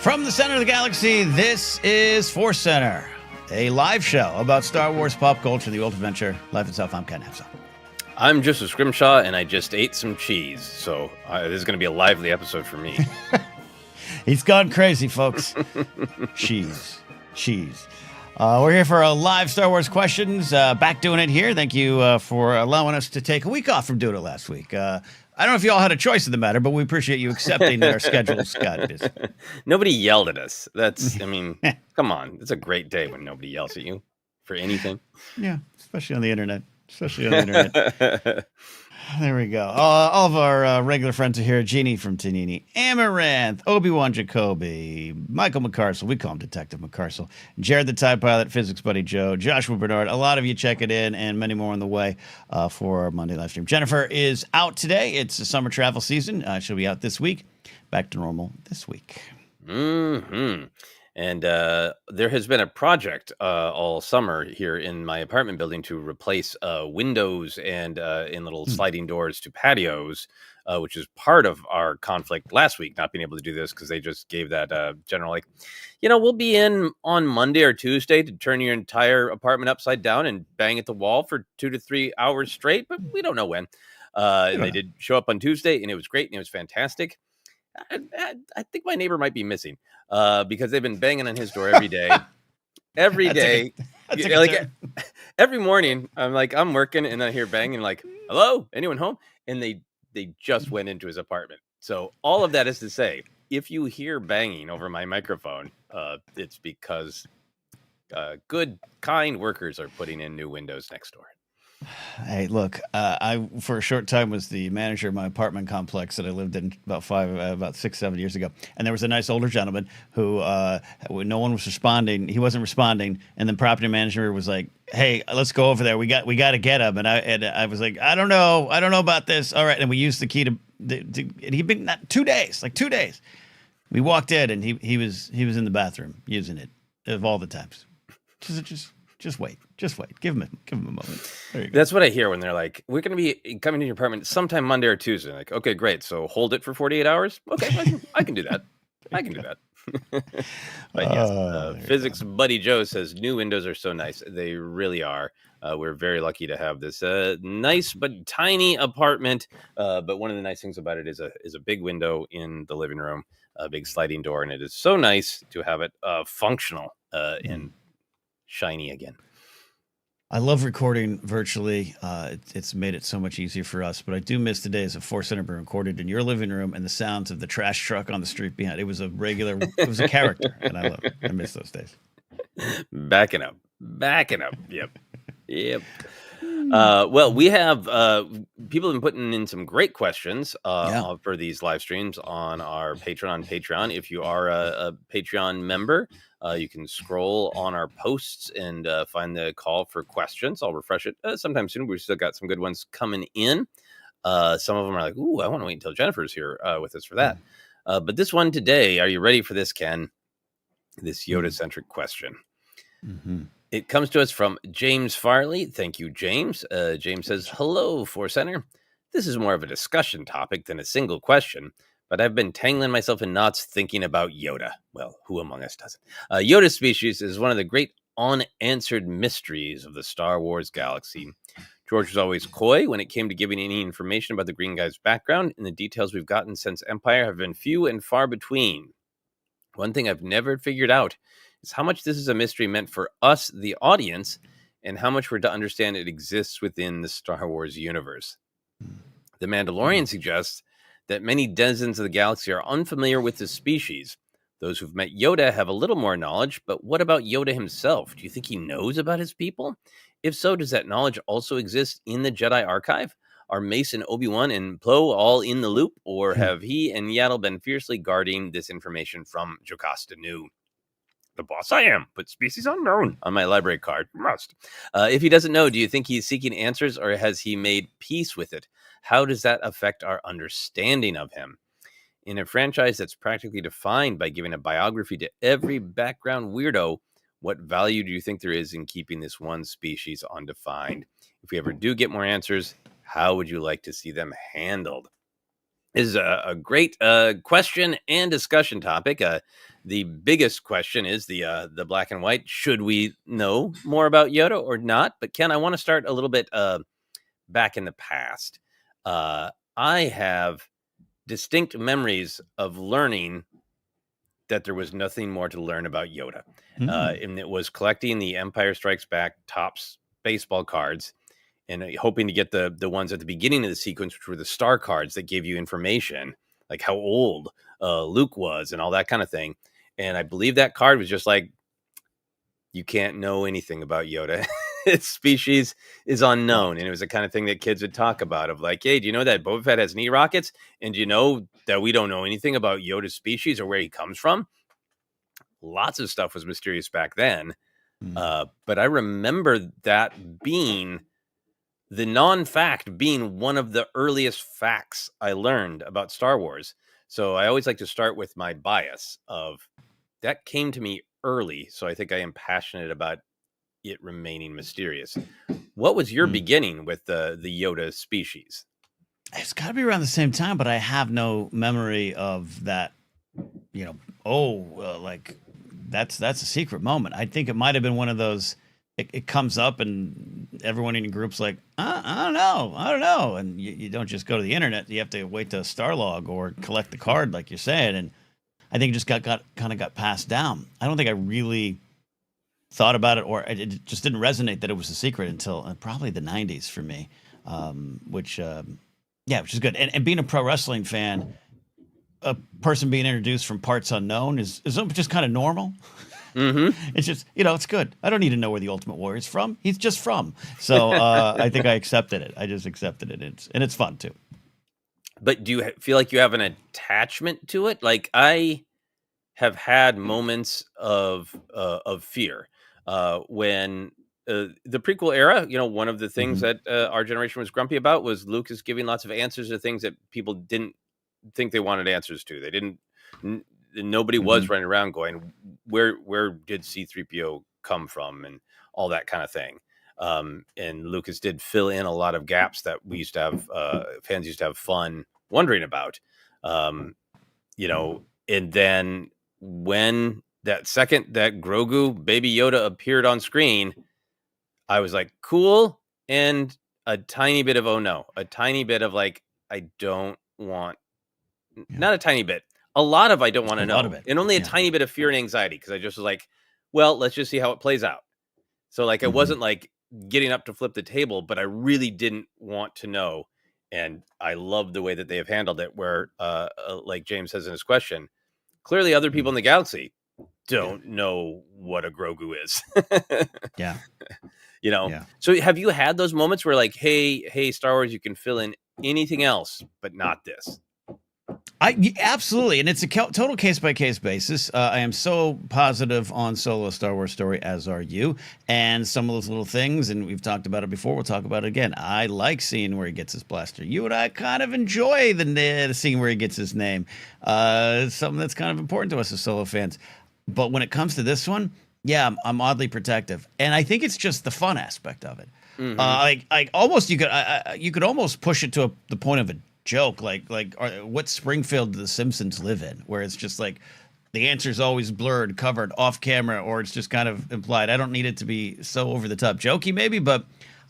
From the center of the galaxy, this is Force Center, a live show about Star Wars pop culture, the ultimate adventure, life itself. I'm Ken Hapsa. I'm Joseph Scrimshaw, and I just ate some cheese, so this is going to be a lively episode for me. He's gone crazy, folks. Cheese. We're here for a live Star Wars questions. Back doing it here. Thank you for allowing us to take a week off from doing it last week. I don't know if you all had a choice in the matter, but we appreciate you accepting that our schedules got busy. Nobody yelled at us. Come on. It's a great day when nobody yells at you for anything. Yeah, especially on the internet. There we go. All of our regular friends are here. Jeannie from Tanini, Amaranth, Obi-Wan Jacoby, Michael McCarcel. We call him Detective McCarcel. Jared the TIE Pilot, Physics Buddy Joe, Joshua Bernard. A lot of you checking in and many more on the way for our Monday live stream. Jennifer is out today. It's the summer travel season. She'll be out this week. Back to normal this week. Mm-hmm. And there has been a project all summer here in my apartment building to replace windows and in little sliding doors to patios, which is part of our conflict last week, not being able to do this because they just gave that general, we'll be in on Monday or Tuesday to turn your entire apartment upside down and bang at the wall for 2 to 3 hours straight, but we don't know when. And they did show up on Tuesday, and it was great, and it was fantastic. I think my neighbor might be missing because they've been banging on his door every day. Every day. Every morning, I'm working, and I hear banging, hello, anyone home? And they just went into his apartment. So all of that is to say, if you hear banging over my microphone, it's because good, kind workers are putting in new windows next door. Hey, look, I for a short time was the manager of my apartment complex that I lived in about 6-7 years ago, and there was a nice older gentleman who no one was responding. He wasn't responding, and the property manager was like, "Hey, let's go over there. We got to get him." And I was like, "I don't know about this." All right, and we used the key and he'd been 2 days, 2 days. We walked in, and he was in the bathroom using it of all the times. Just wait. Give him a moment. There you go. That's what I hear when they're like, "We're going to be coming to your apartment sometime Monday or Tuesday." Like, okay, great. So hold it for 48 hours. Okay, I can do that. But yes, Physics Buddy Joe says new windows are so nice. They really are. We're very lucky to have this nice but tiny apartment. But one of the nice things about it is a big window in the living room, a big sliding door, and it is so nice to have it functional and shiny again. I love recording virtually. It's made it so much easier for us, but I do miss the days of Force Center being recorded in your living room and the sounds of the trash truck on the street behind. It was a character, and I love it. I miss those days. Backing up. Yep. Well, we have people have been putting in some great questions for these live streams on our Patreon. If you are a Patreon member, you can scroll on our posts and find the call for questions. I'll refresh it sometime soon. We've still got some good ones coming in. Some of them are like, "Ooh, I want to wait until Jennifer's here with us for that." But this one today, are you ready for this, Ken? This Yoda-centric question. Mm-hmm. It comes to us from James Farley. Thank you, James. James says, "Hello, Force Center. This is more of a discussion topic than a single question, but I've been tangling myself in knots thinking about Yoda." Well, who among us doesn't? Yoda's species is one of the great unanswered mysteries of the Star Wars galaxy. George was always coy when it came to giving any information about the green guy's background, and the details we've gotten since Empire have been few and far between. One thing I've never figured out is how much this is a mystery meant for us, the audience, and how much we're to understand it exists within the Star Wars universe. The Mandalorian suggests that many denizens of the galaxy are unfamiliar with this species. Those who've met Yoda have a little more knowledge, but what about Yoda himself? Do you think he knows about his people? If so, does that knowledge also exist in the Jedi Archive? Are Mace and Obi-Wan and Plo all in the loop, or have he and Yaddle been fiercely guarding this information from Jocasta Nu? The boss I am, put species unknown on my library card. Must. If he doesn't know, do you think he's seeking answers, or has he made peace with it? How does that affect our understanding of him? In a franchise that's practically defined by giving a biography to every background weirdo, what value do you think there is in keeping this one species undefined? If we ever do get more answers, how would you like to see them handled? is a great question and discussion topic. The biggest question is the black and white. Should we know more about Yoda or not? But Ken, I want to start a little bit back in the past. I have distinct memories of learning that there was nothing more to learn about Yoda. And it was collecting the Empire Strikes Back Topps baseball cards and hoping to get the ones at the beginning of the sequence, which were the star cards that gave you information, like how old Luke was and all that kind of thing. And I believe that card was just like, you can't know anything about Yoda. Its species is unknown. Right. And it was the kind of thing that kids would talk about of like, hey, do you know that Boba Fett has knee rockets? And do you know that we don't know anything about Yoda's species or where he comes from? Lots of stuff was mysterious back then. But I remember that being the non-fact being one of the earliest facts I learned about Star Wars. So I always like to start with my bias of that came to me early. So I think I am passionate about it remaining mysterious. What was your beginning with the Yoda species? It's got to be around the same time, but I have no memory of that. You know, like that's a secret moment. I think it might have been one of those. It comes up and everyone in your group's like, I don't know, and you don't just go to the internet. You have to wait to Starlog or collect the card, like you're saying. And I think it just got passed down. I don't think I really thought about it, or it just didn't resonate that it was a secret until probably the '90s for me, which yeah, which is good. And being a pro wrestling fan, a person being introduced from parts unknown is just kind of normal. It's just, it's good. I don't need to know where the Ultimate Warrior's from. He's just from. So I think I accepted it. I just accepted it. It's fun too. But do you feel like you have an attachment to it? Like I have had moments of fear when the prequel era. One of the things Hmm. that our generation was grumpy about was Lucas giving lots of answers to things that people didn't think they wanted answers to. They didn't. Nobody was Hmm. running around going, "Where did C-3PO come from?" and all that kind of thing. And Lucas did fill in a lot of gaps that we used to have. Fans used to have fun wondering about. Um, and then when that second that Grogu Baby Yoda appeared on screen, I was like, cool, and a tiny bit of oh no, a tiny bit of like I don't want, Yeah, not a tiny bit, a lot of I don't want a to lot of know, it. and only a Yeah. tiny bit of fear and anxiety because I just was like, well, let's just see how it plays out. So like it Hmm. wasn't like getting up to flip the table, but I really didn't want to know. And I love the way that they have handled it, where like James says in his question, clearly other people in the galaxy Yeah. don't know what a Grogu is. Yeah. you know. Yeah. So have you had those moments where like, hey, Star Wars, you can fill in anything else, but not this? Absolutely, and it's a total case by case basis. I am so positive on Solo Star Wars story, as are you. And some of those little things, and we've talked about it before. We'll talk about it again. I like seeing where he gets his blaster. You and I kind of enjoy the seeing where he gets his name. Something that's kind of important to us as Solo fans. But when it comes to this one, yeah, I'm oddly protective, and I think it's just the fun aspect of it. Mm-hmm. Like almost you could almost push it to the point of a joke, what Springfield do the Simpsons live in, where it's just like the answer's always blurred, covered, off camera, or it's just kind of implied. I don't need it to be so over the top jokey, maybe, but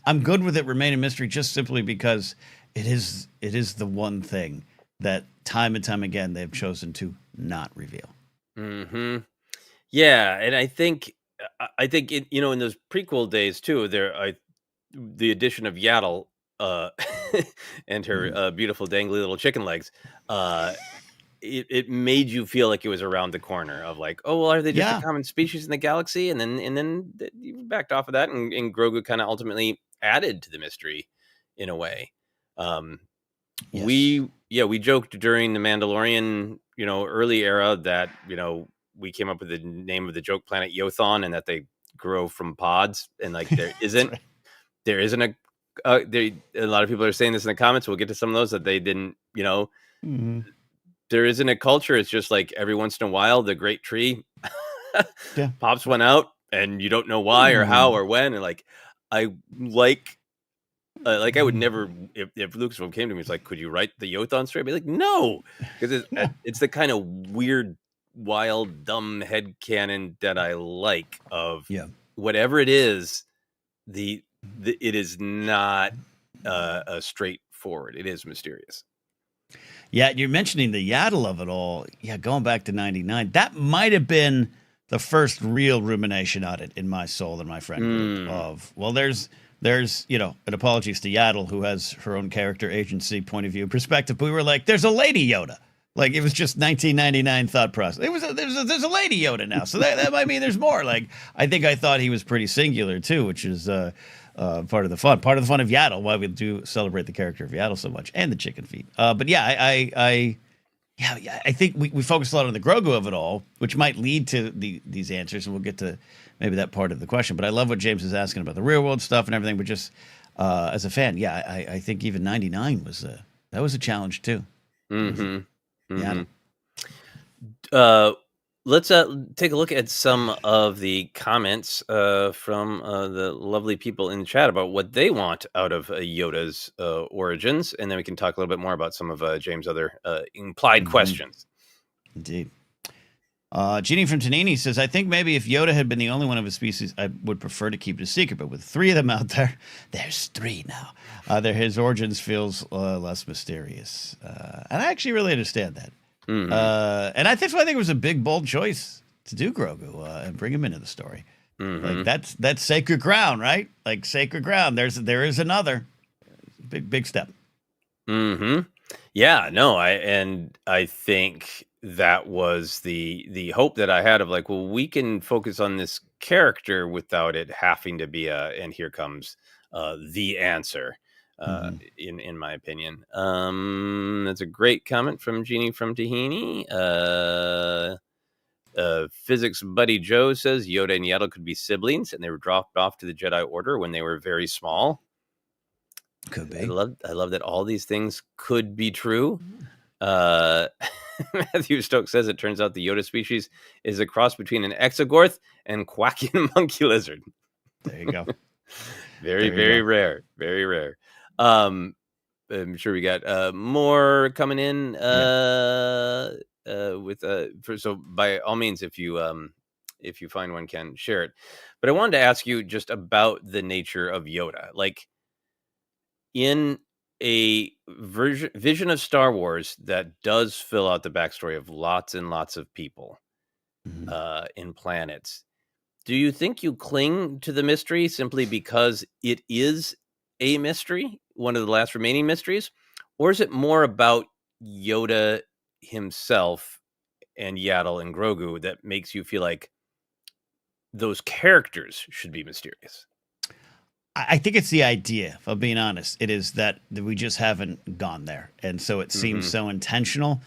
I'm good with it remaining mystery just simply because it is the one thing that time and time again they've chosen to not reveal. Mm-hmm. Yeah, and I think in those prequel days too, the addition of Yaddle uh, and her Mhm. beautiful dangly little chicken legs, uh, it made you feel like it was around the corner of like, oh well, are they just a Yeah. common species in the galaxy? And then you backed off of that, and Grogu kind of ultimately added to the mystery in a way. Um, Yes. we joked during the Mandalorian, early era that we came up with the name of the joke planet Yothon, and that they grow from pods, and like That's right. there isn't a lot of people are saying this in the comments. We'll get to some of those that they didn't, Hmm. there isn't a culture. It's just like every once in a while, the great tree Yeah. pops one out, and you don't know why or how Hmm. or when. And like, I like Like I would never, if Lucasfilm came to me, it's like, could you write the Yothon story? I'd be like, no, because No. it's the kind of weird, wild, dumb headcanon that I like of Yeah. whatever it is. It is not straightforward. It is mysterious. Yeah, you're mentioning the yaddle of it all. Yeah, going back to '99, that might have been the first real rumination on it in my soul and my friend group. Of well, there's an apologies to Yaddle, who has her own character, agency, point of view, perspective. But we were like, there's a lady Yoda. Like it was just 1999 thought process. There's a lady Yoda now, so that might mean there's more. Like I think I thought he was pretty singular too, which is part of the fun. Part of the fun of Yaddle, why we do celebrate the character of Yaddle so much, and the chicken feet. But yeah, I think we focus a lot on the Grogu of it all, which might lead to these answers, and we'll get to maybe that part of the question. But I love what James is asking about the real world stuff and everything. But just as a fan, yeah, I think even '99 was a challenge too. Mm-hmm. Yeah. Let's take a look at some of the comments from the lovely people in the chat about what they want out of Yoda's origins, and then we can talk a little bit more about some of James' other implied questions. Indeed. Jeannie from Tanini says, I think maybe if Yoda had been the only one of his species, I would prefer to keep it a secret. But with 3 of them out there, there's 3 now. His origins feels less mysterious. And I actually really understand that. Mm-hmm. And that's why I think it was a big, bold choice to do Grogu and bring him into the story. Mm-hmm. Like that's sacred ground, right? Like sacred ground. There is another big step. Mm-hmm. Yeah, no, I think that was the hope that I had of like, well, we can focus on this character without it having to be and here comes the answer. In my opinion, that's a great comment from Jeannie from Tahini. Physics buddy Joe says Yoda and Yaddle could be siblings, and they were dropped off to the Jedi Order when they were very small. Could be. I love that all these things could be true. Matthew Stokes says it turns out the Yoda species is a cross between an Exogorth and Quacking monkey lizard. There you go. Very rare. Very rare. I'm sure we got more coming in. So by all means, if you find one, Ken, share it. But I wanted to ask you just about the nature of Yoda. Like in a vision of Star Wars that does fill out the backstory of lots and lots of people in planets. Do you think you cling to the mystery simply because it is a mystery, one of the last remaining mysteries? Or is it more about Yoda himself and Yaddle and Grogu that makes you feel like those characters should be mysterious? I think it's the idea, if I'm being honest. It is that we just haven't gone there. And so it seems so intentional.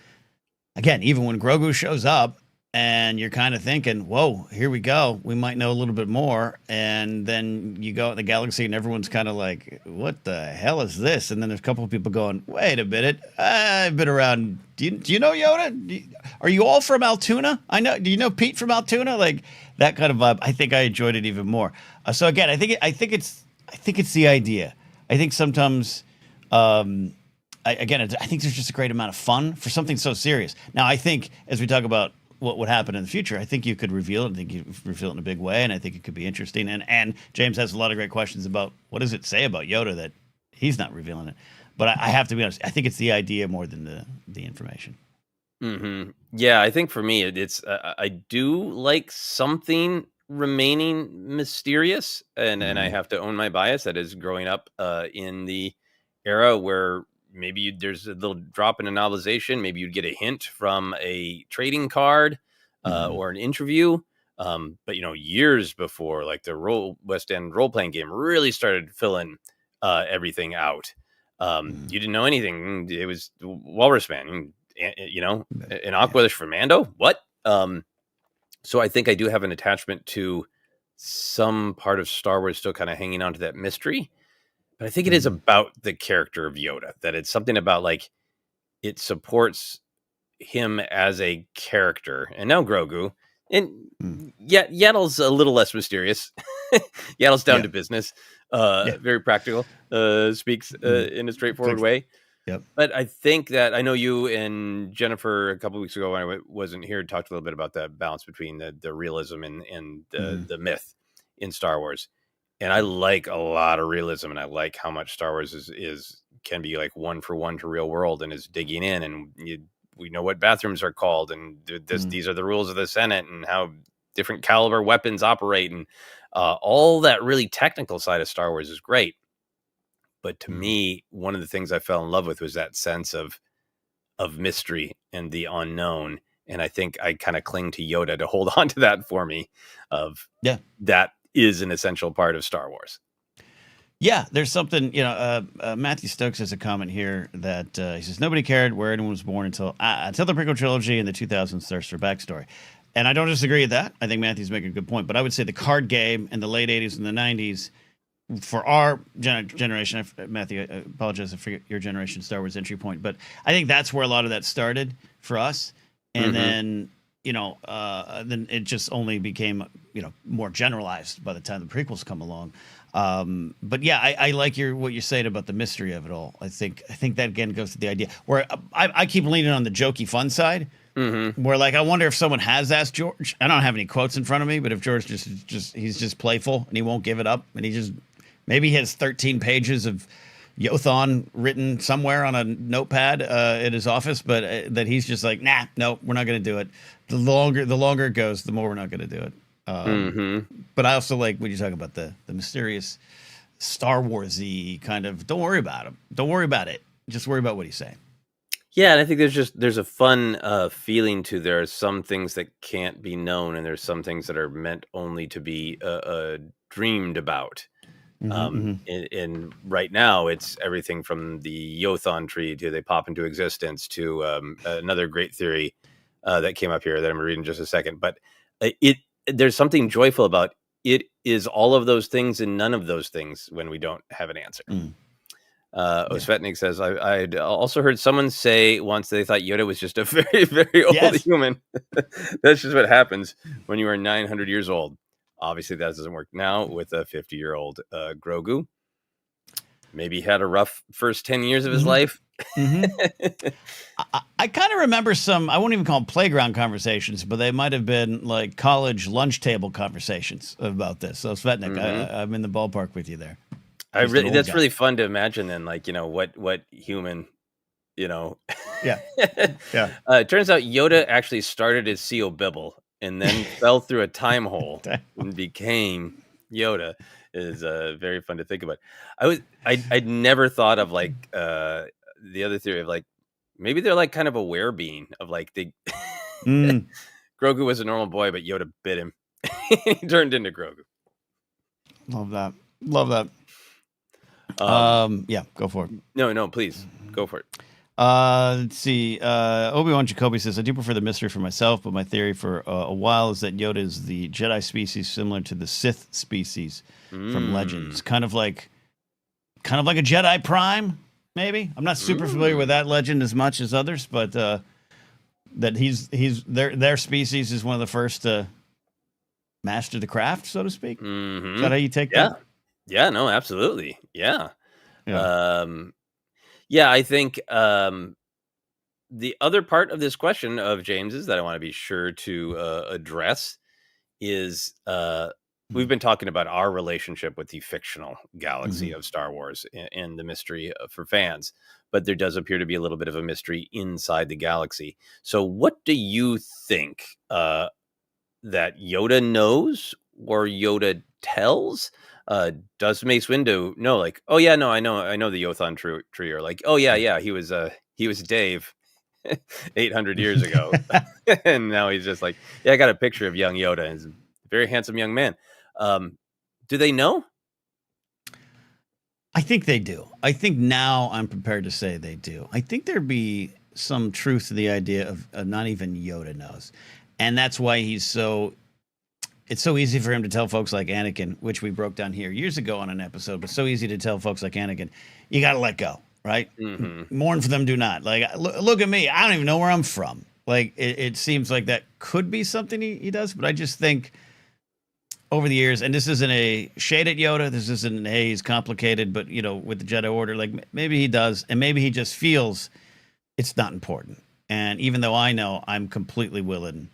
Again, even when Grogu shows up and you're kind of thinking, whoa, here we go. We might know a little bit more. And then you go out in the galaxy and everyone's kind of like, what the hell is this? And then there's a couple of people going, wait a minute. I've been around. Do you know Yoda? Are you all from Altoona? Do you know Pete from Altoona? Like that kind of vibe. I think I enjoyed it even more. So again, I think it's the idea. I think sometimes, I think there's just a great amount of fun for something so serious. Now, I think as we talk about what would happen in the future, I think you could reveal it. I think you reveal it in a big way, and I think it could be interesting. And James has a lot of great questions about what does it say about Yoda that he's not revealing it. But I have to be honest. I think it's the idea more than the information. Mm-hmm. Yeah, I think for me, it's I do like something remaining mysterious, and I have to own my bias. That is growing up in the era where maybe there's a little drop in a novelization. Maybe you'd get a hint from a trading card or an interview. But years before, like the West End role playing game really started filling everything out. You didn't know anything. It was Walrus Man. An Aqualish for Mando. What? So I think I do have an attachment to some part of Star Wars still kind of hanging on to that mystery. But I think it is about the character of Yoda, that it's something about like it supports him as a character. And now Grogu. And Yaddle's a little less mysterious. Yaddle's down to business. Yeah. very practical, speaks in a It's like, straightforward way. yep. But I think that I know you and Jennifer a couple weeks ago when wasn't here talked a little bit about the balance between the realism and Hmm. the myth in Star Wars. And I like a lot of realism, and I like how much Star Wars is can be like one for one to real world, and is digging in, and we know what bathrooms are called, and Mm. these are the rules of the Senate, and how different caliber weapons operate, and all that really technical side of Star Wars is great. But to Mm. me, one of the things I fell in love with was that sense of mystery and the unknown. And I think I kind of cling to Yoda to hold on to that for me. Of Yeah. that is an essential part of Star Wars. Yeah, there's something, Matthew Stokes has a comment here that he says, nobody cared where anyone was born until the prequel trilogy in the 2000s starts for backstory. And I don't disagree with that. I think Matthew's making a good point. But I would say the card game in the late 80s and the 90s, for our generation, Matthew, I apologize, I forget your generation Star Wars entry point, but I think that's where a lot of that started for us. And then, then it just only became, more generalized by the time the prequels come along. But yeah, I like what you're saying about the mystery of it all. I think that again goes to the idea where I keep leaning on the jokey fun side. Where like I wonder if someone has asked George. I don't have any quotes in front of me, but if George he's just playful and he won't give it up, and he just maybe he has 13 pages of Yothon written somewhere on a notepad in his office, but that he's just like, nah, no, we're not going to do it. The longer it goes, the more we're not going to do it. But I also like when you talk about the mysterious Star Warsy kind of. Don't worry about him. Don't worry about it. Just worry about what he's saying. Yeah, and I think there's a fun feeling to there are some things that can't be known, and there's some things that are meant only to be dreamed about. And right now, it's everything from the Yothon tree to they pop into existence to another great theory that came up here that I'm going to read in just a second. But there's something joyful about it. Is all of those things and none of those things when we don't have an answer. Osvetnik says, I'd also heard someone say once they thought Yoda was just a very, very old human. That's just what happens when you are 900 years old. Obviously, that doesn't work now with a 50-year-old Grogu. Maybe he had a rough first 10 years of his life. I kind of remember some, I won't even call them playground conversations, but they might have been like college lunch table conversations about this. So Svetnik, I'm in the ballpark with you there. That's really fun to imagine then, like, what human, Yeah. It turns out Yoda actually started as Seal Bibble and then fell through a time hole and became Yoda. Is very fun to think about. I'd never thought of like the other theory of like maybe they're like kind of a were being of like the Grogu was a normal boy, but Yoda bit him. He turned into Grogu. Love that. Yeah, go for it. No, please go for it. Let's see. Obi-Wan Jacoby says, I do prefer the mystery for myself, but my theory for a while is that Yoda is the Jedi species similar to the Sith species from Legends. Kind of like a Jedi Prime, maybe. I'm not super familiar with that legend as much as others, but that he's their species is one of the first to master the craft, so to speak. Is that how you take that? Yeah, no, absolutely. Yeah. Yeah. I think the other part of this question of James's that I want to be sure to address is we've been talking about our relationship with the fictional galaxy of Star Wars and the mystery for fans, but there does appear to be a little bit of a mystery inside the galaxy. So what do you think that Yoda knows or Yoda tells? Does Mace Windu know? Like, oh yeah, no, I know the Yothon tree, or like, oh yeah, he was Dave 800 years ago, and now he's just like, yeah, I got a picture of young Yoda, and he's a very handsome young man. Do they know? I think they do. I think now I'm prepared to say they do. I think there'd be some truth to the idea of not even Yoda knows, and that's why it's so easy for him to tell folks like Anakin, which we broke down here years ago on an episode, but so easy to tell folks like Anakin, you got to let go, right? Mourn for them, do not. Like, look at me. I don't even know where I'm from. Like, it seems like that could be something he does, but I just think over the years, and this isn't a shade at Yoda. This isn't, hey, he's complicated, but with the Jedi Order, like maybe he does, and maybe he just feels it's not important. And even though I know, I'm completely willing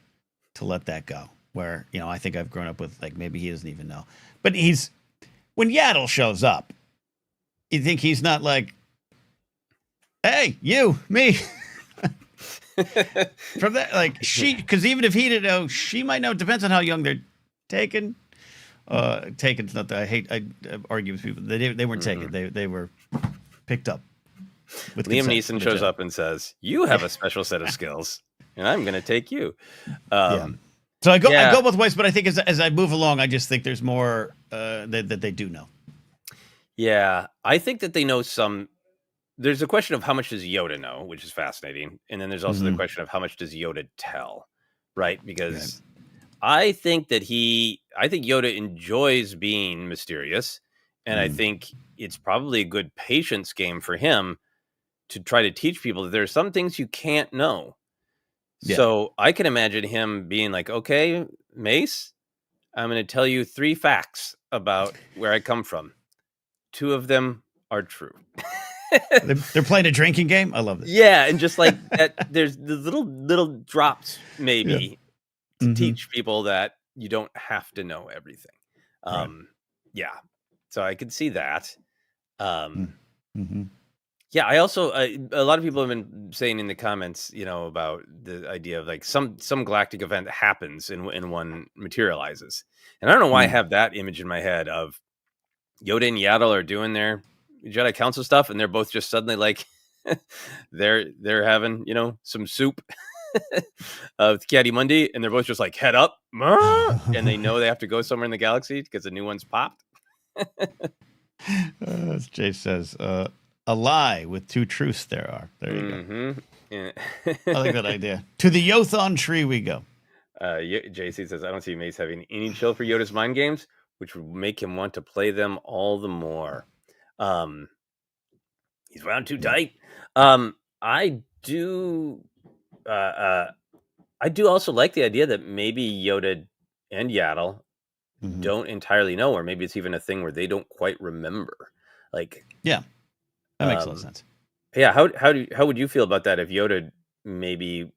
to let that go. Where I think I've grown up with, like, maybe he doesn't even know. But when Yaddle shows up, you think he's not like, hey, you, me. From that, like, because even if he didn't know, she might know. It depends on how young they're taken. Taken's not that I argue with people. They weren't taken. They were picked up. With Liam consent Neeson shows up and says, "You have a special set of skills, and I'm going to take you." So I go both ways, but I think as I move along, I just think there's more that they do know. Yeah, I think that they know some. There's a question of how much does Yoda know, which is fascinating, and then there's also the question of how much does Yoda tell, right? Because I think Yoda enjoys being mysterious, and I think it's probably a good patience game for him to try to teach people that there are some things you can't know. Yeah. So I can imagine him being like, "Okay, Mace, I'm going to tell you 3 facts about where I come from. 2 of them are true." They're playing a drinking game. I love this. Yeah, and just like that, there's the little drops maybe to teach people that you don't have to know everything. Yeah, so I could see that. Yeah, I also a lot of people have been saying in the comments, about the idea of like some galactic event happens and one materializes, and I don't know why I have that image in my head of Yoda and Yaddle are doing their Jedi Council stuff, and they're both just suddenly like they're having some soup of Caddy Mundi, and they're both just like head up, and they know they have to go somewhere in the galaxy because a new one's popped. As Jay says, a lie with 2 truths there are. There you go. Yeah. I like that idea. To the Yothon tree we go. JC says, I don't see Mace having any chill for Yoda's mind games, which would make him want to play them all the more. He's wound too tight. I do also like the idea that maybe Yoda and Yaddle don't entirely know, or maybe it's even a thing where they don't quite remember. Like, yeah, that makes a lot of sense. Yeah, how would you feel about that if Yoda maybe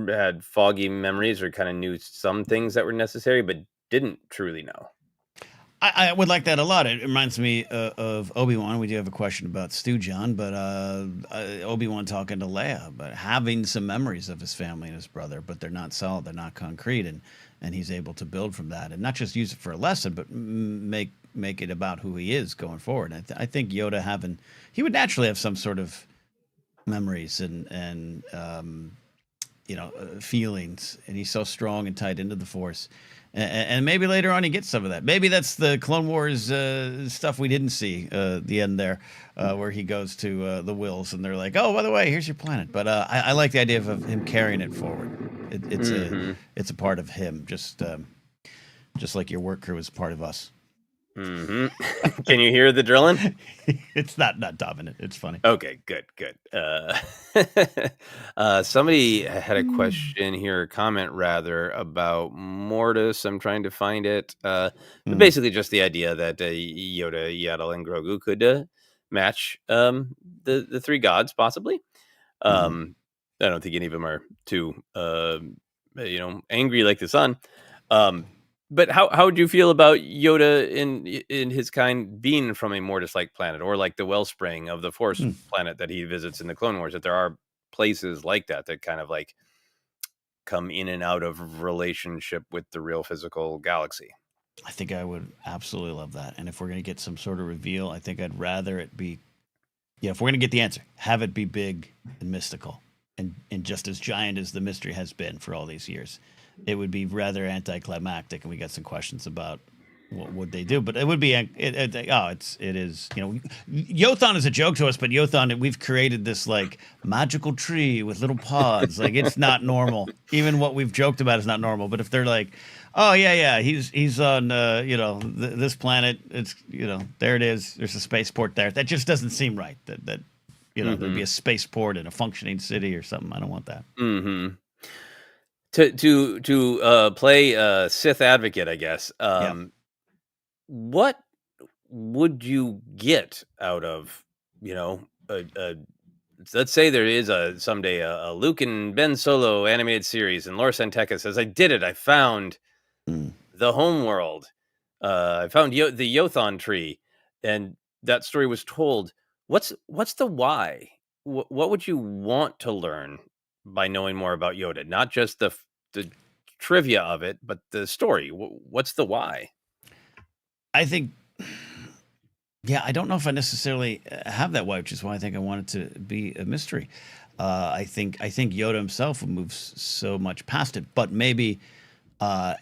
had foggy memories or kind of knew some things that were necessary but didn't truly know? I would like that a lot. It reminds me of Obi-Wan. We do have a question about Stewjon, but Obi-Wan talking to Leia, but having some memories of his family and his brother, but they're not solid, they're not concrete, and he's able to build from that and not just use it for a lesson, but make it about who he is going forward. I think Yoda he would naturally have some sort of memories and feelings, and he's so strong and tied into the Force. And maybe later on he gets some of that. Maybe that's the Clone Wars stuff we didn't see, the end there, where he goes to the Wills, and they're like, "Oh, by the way, here's your planet." But I like the idea of him carrying it forward. It's a part of him, just like your work crew is part of us. Can you hear the drilling? It's not dominant. It's funny. Okay, good. Somebody had a question here, a comment rather, about Mortis. I'm trying to find it. But basically just the idea that Yoda, Yaddle, and Grogu could match the 3 gods, possibly. I don't think any of them are too angry like the sun. But how would you feel about Yoda in his kind being from a Mortis-like planet, or like the wellspring of the Force planet that he visits in the Clone Wars? That there are places like that kind of like come in and out of relationship with the real physical galaxy. I think I would absolutely love that. And if we're going to get some sort of reveal, I think I'd rather it be, if we're going to get the answer, have it be big and mystical and just as giant as the mystery has been for all these years. It would be rather anticlimactic, and we got some questions about what would they do, but it would be it is Yothon is a joke to us, but Yothon, we've created this like magical tree with little pods. Like, it's not normal. Even what we've joked about is not normal. But if they're like, oh yeah, he's on this planet, it's there it is, there's a spaceport there, that just doesn't seem right. That there'd be a spaceport in a functioning city or something. I don't want that. To play Sith advocate, I guess. Yeah. What would you get out of, you know, let's say there is someday a Luke and Ben Solo animated series, and Laura Santeca says, "I did it. I found Mm. the home world. I found the Yothon tree," and that story was told. What's the why? What would you want to learn by knowing more about Yoda? Not just the trivia of it, but the story. What's the why? I think, yeah, I don't know if I necessarily have that why, which is why I think I want it to be a mystery. I think Yoda himself moves so much past it, but maybe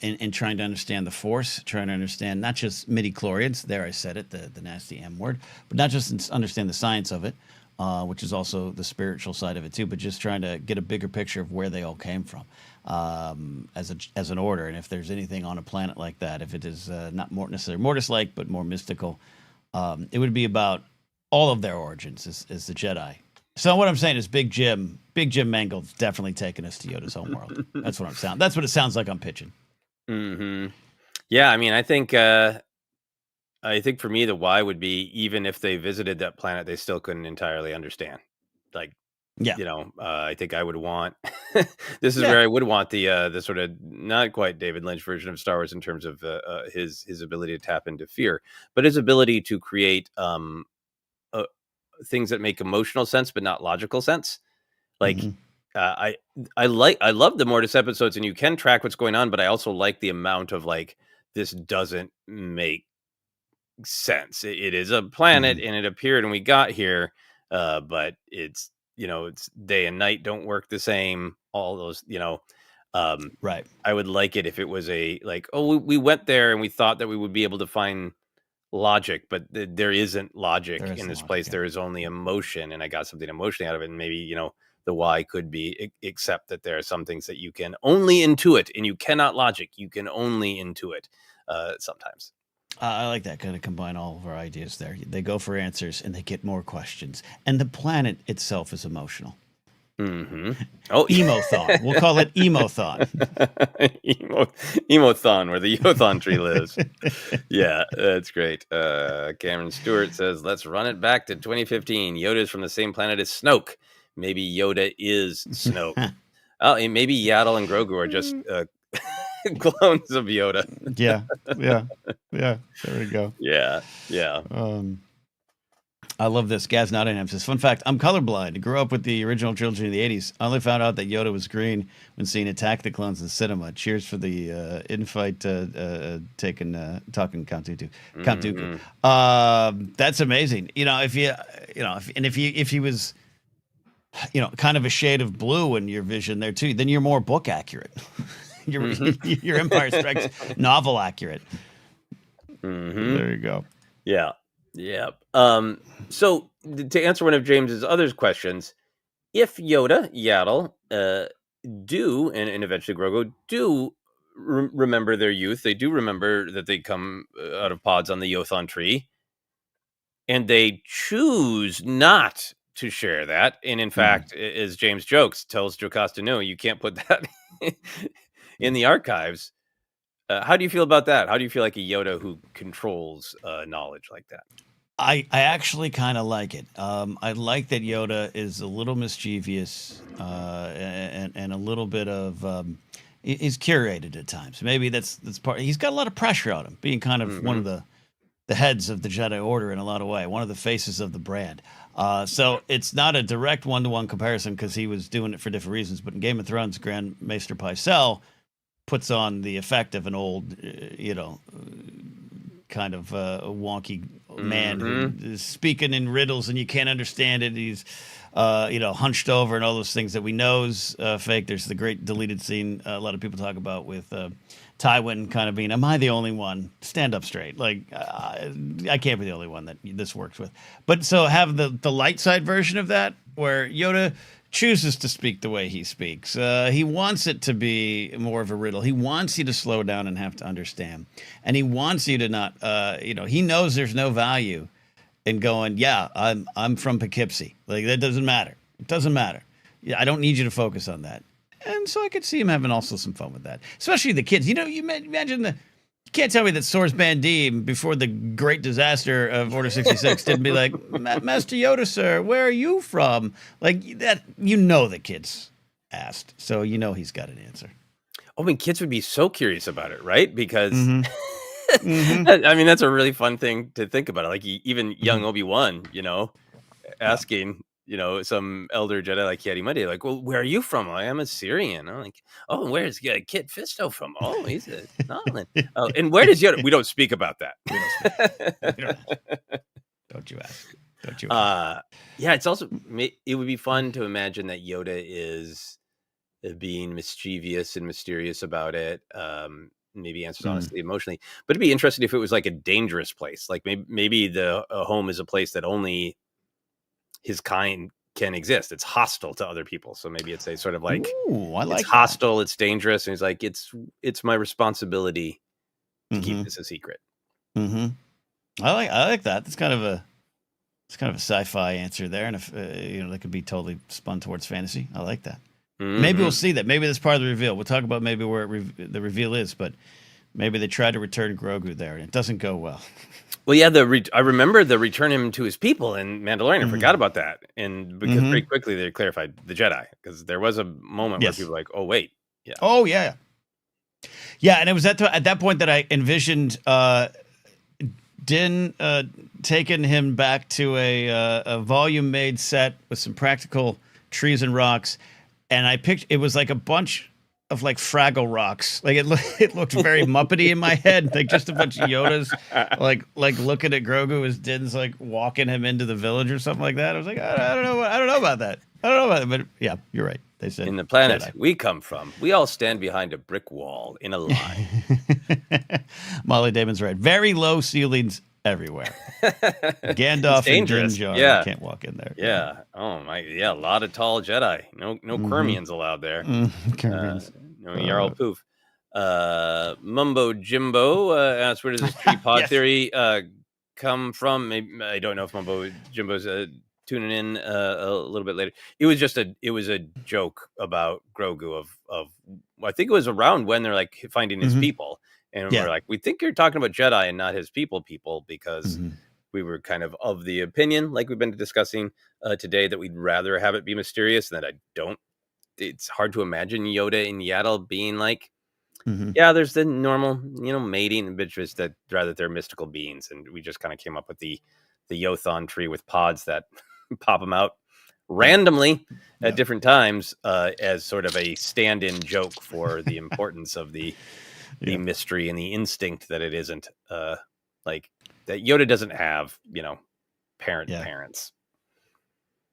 in trying to understand the Force, trying to understand not just midi-chlorians, there I said it, the nasty M word, but not just understand the science of it, which is also the spiritual side of it too, but just trying to get a bigger picture of where they all came from as an order, and if there's anything on a planet like that, if it is not more necessarily Mortis-like, but more mystical, it would be about all of their origins as the Jedi. So what I'm saying is Big Jim Mangle's definitely taking us to Yoda's homeworld. That's what it sounds like I'm pitching. Hmm. Yeah, I mean, I think for me the why would be, even if they visited that planet, they still couldn't entirely understand. Like, Yeah. I think I would want. This is Yeah. where I would want the sort of not quite David Lynch version of Star Wars in terms of his ability to tap into fear, but his ability to create uh, things that make emotional sense but not logical sense. Like, Hmm. I love the Mortis episodes, and you can track what's going on, but I also like the amount of like, this doesn't make sense. It is a planet, Hmm. and it appeared, and we got here, but it's day and night don't work the same. All those, Right. I would like it if it was a like, oh, we went there and we thought that we would be able to find logic, but there isn't There logic is in the this logic. place. Yeah. There is only emotion, and I got something emotionally out of it. And maybe the why could be accept that there are some things that you can only intuit, and you cannot logic. You can only intuit sometimes. I like that, kind of combine all of our ideas there. They go for answers and they get more questions, and the planet itself is emotional. Hmm. Oh, Emothon. We'll call it Emothon. Emothon, where the Yothon tree lives. Yeah, that's great. Cameron Stewart says, "Let's run it back to 2015. Yoda's from the same planet as Snoke. Maybe Yoda is Snoke. Oh, and maybe Yaddle and Grogu are just clones of Yoda." Yeah. Yeah. Yeah. There we go. Yeah, yeah. I love this. Gaz Nottingham says, fun fact, I'm colorblind. I grew up with the original trilogy in the 80s. I only found out that Yoda was green when seeing Attack the Clones in cinema. Cheers for the in-fight talking Count Dooku. Count Dooku. That's amazing. If he was, kind of a shade of blue in your vision there too, then you're more book accurate. Your Empire Strikes novel accurate. There you go. Yeah. Yeah. So to answer one of James's other questions, if Yoda, Yaddle, do and eventually Grogu do remember their youth, they do remember that they come out of pods on the Yothon tree, and they choose not to share that. And in fact, as James jokes, tells Jocasta, no, you can't put that in the archives. How do you feel about that? How do you feel like a Yoda who controls knowledge like that? I actually kind of like it. I like that Yoda is a little mischievous and a little bit of he's curated at times. Maybe that's part. He's got a lot of pressure on him, being kind of one of the heads of the Jedi Order in a lot of way, one of the faces of the brand. So it's not a direct one-to-one comparison because he was doing it for different reasons. But in Game of Thrones, Grand Maester Pycelle puts on the effect of an old, kind of a wonky man who is speaking in riddles and you can't understand it. He's, hunched over and all those things that we know is fake. There's the great deleted scene a lot of people talk about with Tywin kind of being, am I the only one? Stand up straight. Like, I can't be the only one that this works with. But so have the light side version of that where Yoda chooses to speak the way he speaks. He wants it to be more of a riddle. He wants you to slow down and have to understand. And he wants you to not, he knows there's no value in going, yeah, I'm from Poughkeepsie. Like, that doesn't matter. It doesn't matter. Yeah, I don't need you to focus on that. And so I could see him having also some fun with that, especially the kids. You imagine you can't tell me that Source Bandim, before the great disaster of Order 66, didn't be like, Master Yoda, sir, where are you from? Like that, the kids asked. So he's got an answer. I mean, kids would be so curious about it, right? Because Mm-hmm. I mean, that's a really fun thing to think about. Like even young Mm-hmm. Obi-Wan, Yeah. asking, some elder Jedi like Yeti Monday, like, well, where are you from? I am a Syrian. I'm like, oh, where's Kit Fisto from? Oh, he's a Nolan. Oh, and where does Yoda? We don't speak about that. We don't speak. We don't ask. Don't you ask. Don't you ask. Yeah, it's also, it would be fun to imagine that Yoda is being mischievous and mysterious about it. Maybe answers honestly, emotionally, but it'd be interesting if it was like a dangerous place. Like maybe the home is a place that only his kind can exist. It's hostile to other people. So maybe it's a sort of like, Ooh, I like it's hostile, it's dangerous. And he's like, it's my responsibility to keep this a secret. Mm-hmm. I like that. It's kind of a sci-fi answer there, and if that could be totally spun towards fantasy. I like that. Mm-hmm. Maybe we'll see that. Maybe that's part of the reveal. We'll talk about maybe where the reveal is, but maybe they tried to return Grogu there, and it doesn't go well. Well, yeah, I remember the return him to his people in Mandalorian. I forgot about that, and because very quickly they clarified the Jedi, because there was a moment where people were like, "Oh wait, yeah, oh yeah, yeah," and it was at that point that I envisioned Din taking him back to a volume-made set with some practical trees and rocks, and I picked it was like a bunch of like Fraggle rocks. Like it looked very Muppety in my head, like just a bunch of Yodas, like looking at Grogu as Din's like walking him into the village or something like that. I was like, I don't know about that. But yeah, you're right. They said in the planet we come from, we all stand behind a brick wall in a line. Molly Damon's right. Very low ceilings everywhere. Gandalf and Din Djarin can't walk in there. Yeah. Oh my. Yeah. A lot of tall Jedi. No Kermians allowed there. Kermians. No Jarl Poof. Mumbo Jimbo asks, where does this tree pod theory come from? Maybe, I don't know if Mumbo Jimbo's tuning in a little bit later. It was just a joke about Grogu of I think it was around when they're like finding his people. And we're like, we think you're talking about Jedi and not his people, because we were kind of the opinion, like we've been discussing today, that we'd rather have it be mysterious, and that it's hard to imagine Yoda and Yaddle being like, yeah, there's the normal, mating and bitches that rather they're mystical beings. And we just kind of came up with the Yothon tree with pods that pop them out randomly at different times as sort of a stand-in joke for the importance of the mystery and the instinct that it isn't like that Yoda doesn't have, parents.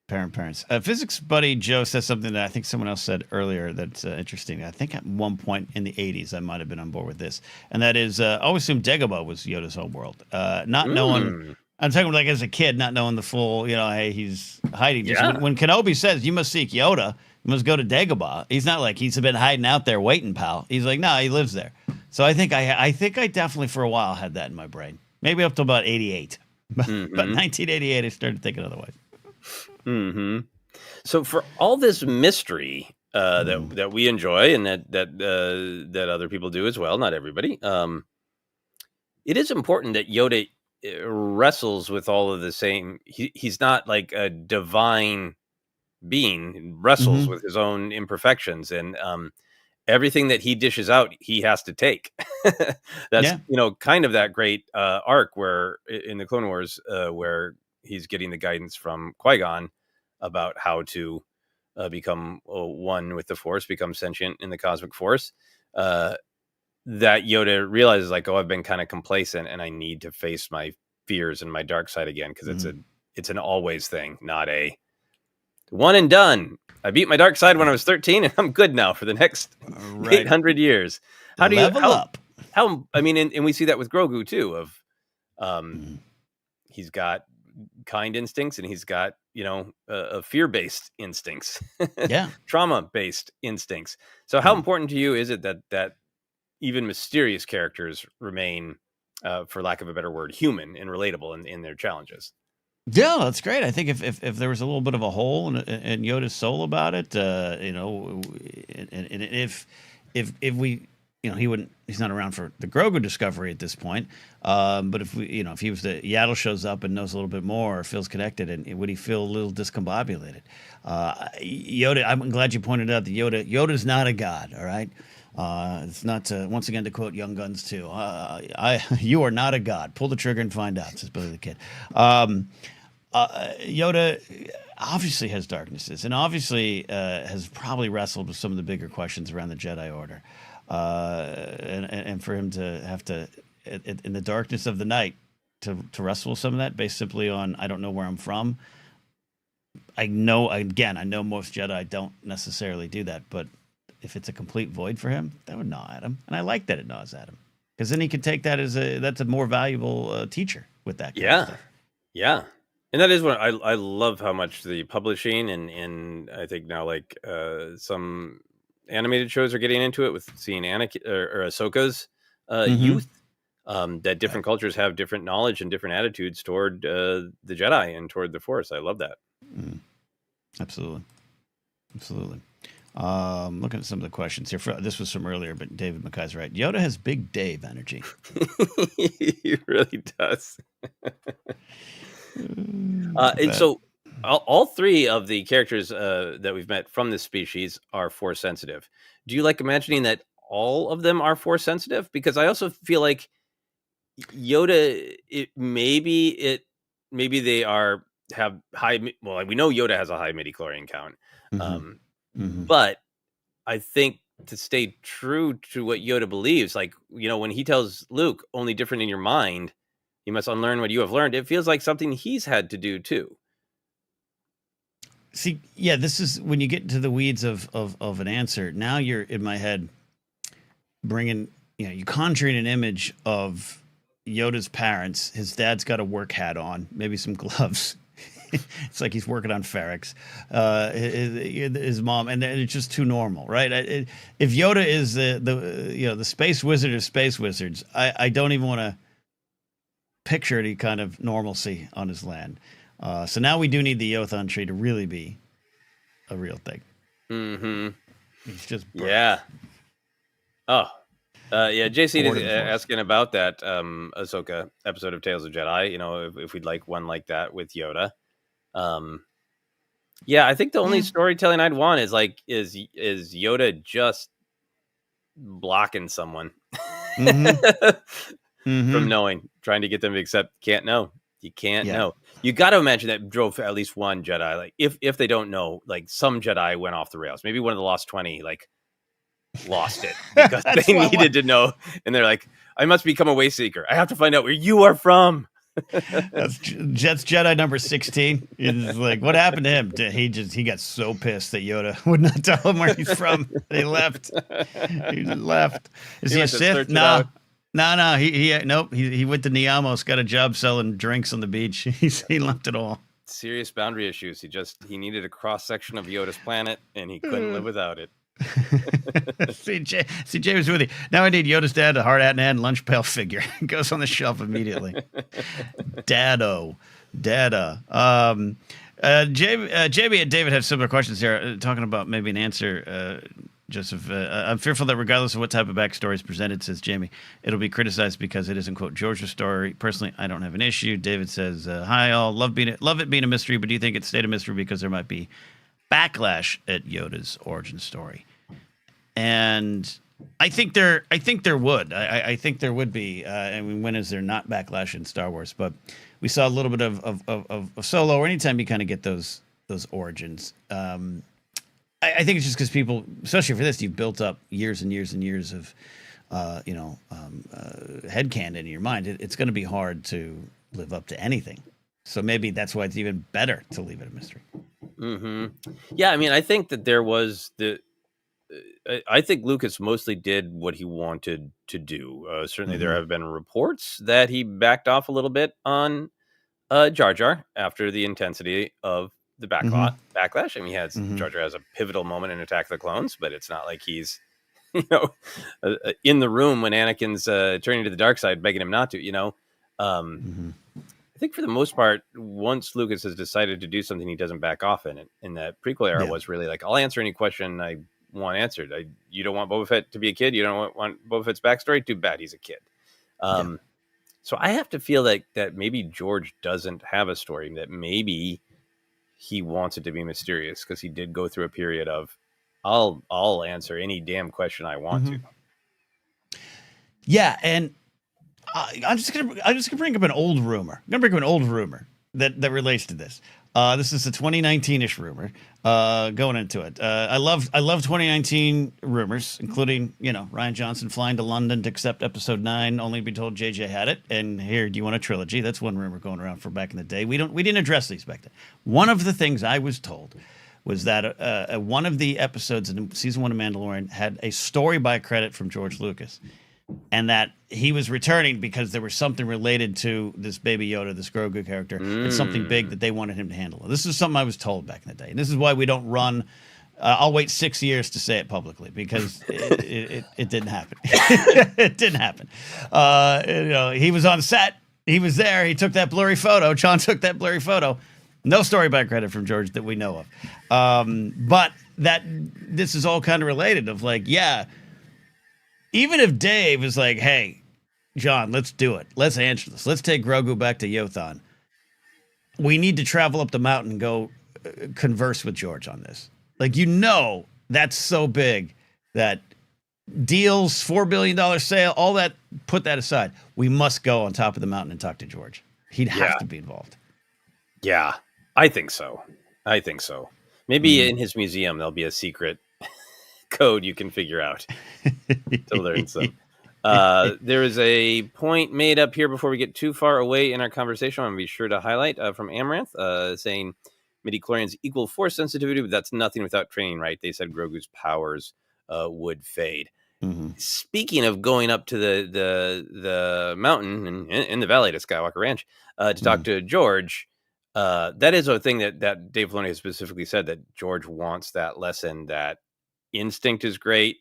Parents. Physics buddy Joe says something that I think someone else said earlier that's interesting. I think at one point in the 80s, I might have been on board with this. And that is, I always assumed Dagobah was Yoda's homeworld. Not knowing, I'm talking like as a kid, not knowing the full, hey, he's hiding. Just when Kenobi says, you must seek Yoda, you must go to Dagobah. He's not like he's been hiding out there waiting, pal. He's like, no, he lives there. So I think I definitely for a while had that in my brain. Maybe up to about 88. But 1988, I started thinking otherwise. So for all this mystery that we enjoy and that other people do as well, not everybody, it is important that Yoda wrestles with all of the same. He's not like a divine being. He wrestles with his own imperfections, and everything that he dishes out, he has to take. That's kind of that great arc where in the Clone Wars where he's getting the guidance from Qui-Gon about how to become one with the Force, become sentient in the cosmic force. That Yoda realizes, like, oh, I've been kind of complacent, and I need to face my fears and my dark side again, because it's an always thing, not a one and done. I beat my dark side when I was 13, and I'm good now for the next 800 years. How do you level up? How I mean, and we see that with Grogu too. Of he's got kind instincts, and he's got fear-based instincts, trauma-based instincts. So how important to you is it that even mysterious characters remain, for lack of a better word, human and relatable in their challenges? Yeah, that's great. I think if there was a little bit of a hole in Yoda's soul about it, and if we, he wouldn't, he's not around for the Grogu discovery at this point. But if we, if he was the Yaddle shows up and knows a little bit more, or feels connected, and would he feel a little discombobulated? Yoda, I'm glad you pointed out that Yoda's not a god. All right. It's not once again to quote Young Guns too. You are not a god. Pull the trigger and find out, says Billy the Kid. Yoda obviously has darknesses, and obviously has probably wrestled with some of the bigger questions around the Jedi Order, and for him to have to, in the darkness of the night, to wrestle with some of that based simply on I don't know where I'm from. I know most Jedi don't necessarily do that, but if it's a complete void for him, that would gnaw at him, and I like that it gnaws at him because then he could take that as that's a more valuable teacher with that. Kind of stuff. Yeah. And that is what I love how much the publishing and I think now like some animated shows are getting into it with seeing Anakin or Ahsoka's youth. That different cultures have different knowledge and different attitudes toward the Jedi and toward the Force. I love that. Absolutely. Looking at some of the questions here. This was from earlier, but David McKay's right. Yoda has Big Dave energy. He really does. And so all three of the characters that we've met from this species are Force sensitive. Do you like imagining that all of them are Force sensitive? Because I also feel like Yoda, maybe they have high. Well, we know Yoda has a high midi-chlorian count, but I think to stay true to what Yoda believes, like when he tells Luke, "Only different in your mind, you must unlearn what you have learned," it feels like something he's had to do too. See, yeah, this is when you get into the weeds of an answer. Now you're in my head, bringing you conjuring an image of Yoda's parents. His dad's got a work hat on, maybe some gloves. It's like he's working on Ferrex. His mom, and it's just too normal, right? If Yoda is the space wizard of space wizards, I don't even want to picture any kind of normalcy on his land. So now we do need the Yothon tree to really be a real thing. He's just yeah. Oh, yeah. JC is asking about that Ahsoka episode of Tales of Jedi. If we'd like one like that with Yoda. Yeah, I think the only storytelling I'd want is Yoda just blocking someone from knowing, trying to get them to accept. Can't know. You can't know. You got to imagine that drove at least one Jedi. Like if they don't know, like some Jedi went off the rails. Maybe one of the Lost 20, like lost it because they needed to know, and they're like, "I must become a way seeker. I have to find out where you are from." That's Jedi number 16. It's like, what happened to him? He got so pissed that Yoda would not tell him where he's from. He left. He just left. Is he a Sith? No. Nope. He went to Niamos, got a job selling drinks on the beach. He left it all. Serious boundary issues. He needed a cross section of Yoda's planet, and he couldn't live without it. See, Jay was with you. Now I need Yoda's dad, a hard hat and hand lunch pail figure. It goes on the shelf immediately. Dada. JB and David have similar questions here, talking about maybe an answer. Joseph, I'm fearful that regardless of what type of backstory is presented, says Jamie, it'll be criticized because it isn't, quote, George's story. Personally, I don't have an issue. David says, hi, all. Love it being a mystery, but do you think it's stayed a mystery because there might be backlash at Yoda's origin story? And I think there would. I think there would be. I mean, when is there not backlash in Star Wars? But we saw a little bit of Solo, or anytime you kind of get those origins. I think it's just because people, especially for this, you've built up years and years and years of, headcanon in your mind. It's going to be hard to live up to anything. So maybe that's why it's even better to leave it a mystery. Yeah, I mean, I think that there was I think Lucas mostly did what he wanted to do. Certainly, there have been reports that he backed off a little bit on Jar Jar after the intensity of the backlash. I mean, Jar Jar has a pivotal moment in Attack of the Clones, but it's not like he's in the room when Anakin's turning to the dark side, begging him not to. I think for the most part, once Lucas has decided to do something, he doesn't back off in it. In that prequel era Yeah. was really like, I'll answer any question I want answered. You don't want Boba Fett to be a kid? You don't want Boba Fett's backstory? Too bad, he's a kid. Yeah. So I have to feel like that maybe George doesn't have a story, that maybe he wants it to be mysterious because he did go through a period of, I'll answer any damn question I want to. Yeah, and I'm just gonna bring up an old rumor. I'm gonna bring up an old rumor that relates to this. This is a 2019-ish rumor. Going into it, I love 2019 rumors, including Ryan Johnson flying to London to accept Episode 9, only to be told JJ had it. And here, do you want a trilogy? That's one rumor going around for back in the day. We didn't address these back then. One of the things I was told was that one of the episodes in season 1 of Mandalorian had a story by credit from George Lucas, and that he was returning because there was something related to this Baby Yoda, this Grogu character, and something big that they wanted him to handle. This is something I was told back in the day, and this is why we don't run. I'll wait 6 years to say it publicly because it didn't happen. It didn't happen. He was on set. He was there. He took that blurry photo. John took that blurry photo. No story by credit from George that we know of. But this is all kind of related of like, yeah, even if Dave is like, hey, John, let's do it. Let's answer this. Let's take Grogu back to Yothan. We need to travel up the mountain and go converse with George on this. Like, that's so big that deals, $4 billion sale, all that, put that aside. We must go on top of the mountain and talk to George. He'd have to be involved. Yeah, I think so. Maybe in his museum, there'll be a secret code you can figure out to learn some. There is a point made up here before we get too far away in our conversation. I'm going to be sure to highlight from Amaranth saying midichlorians equal force sensitivity, but that's nothing without training, right? They said Grogu's powers would fade. Mm-hmm. Speaking of going up to the mountain in the valley to Skywalker Ranch to talk to George, that is a thing that Dave Filoni has specifically said, that George wants that lesson that instinct is great,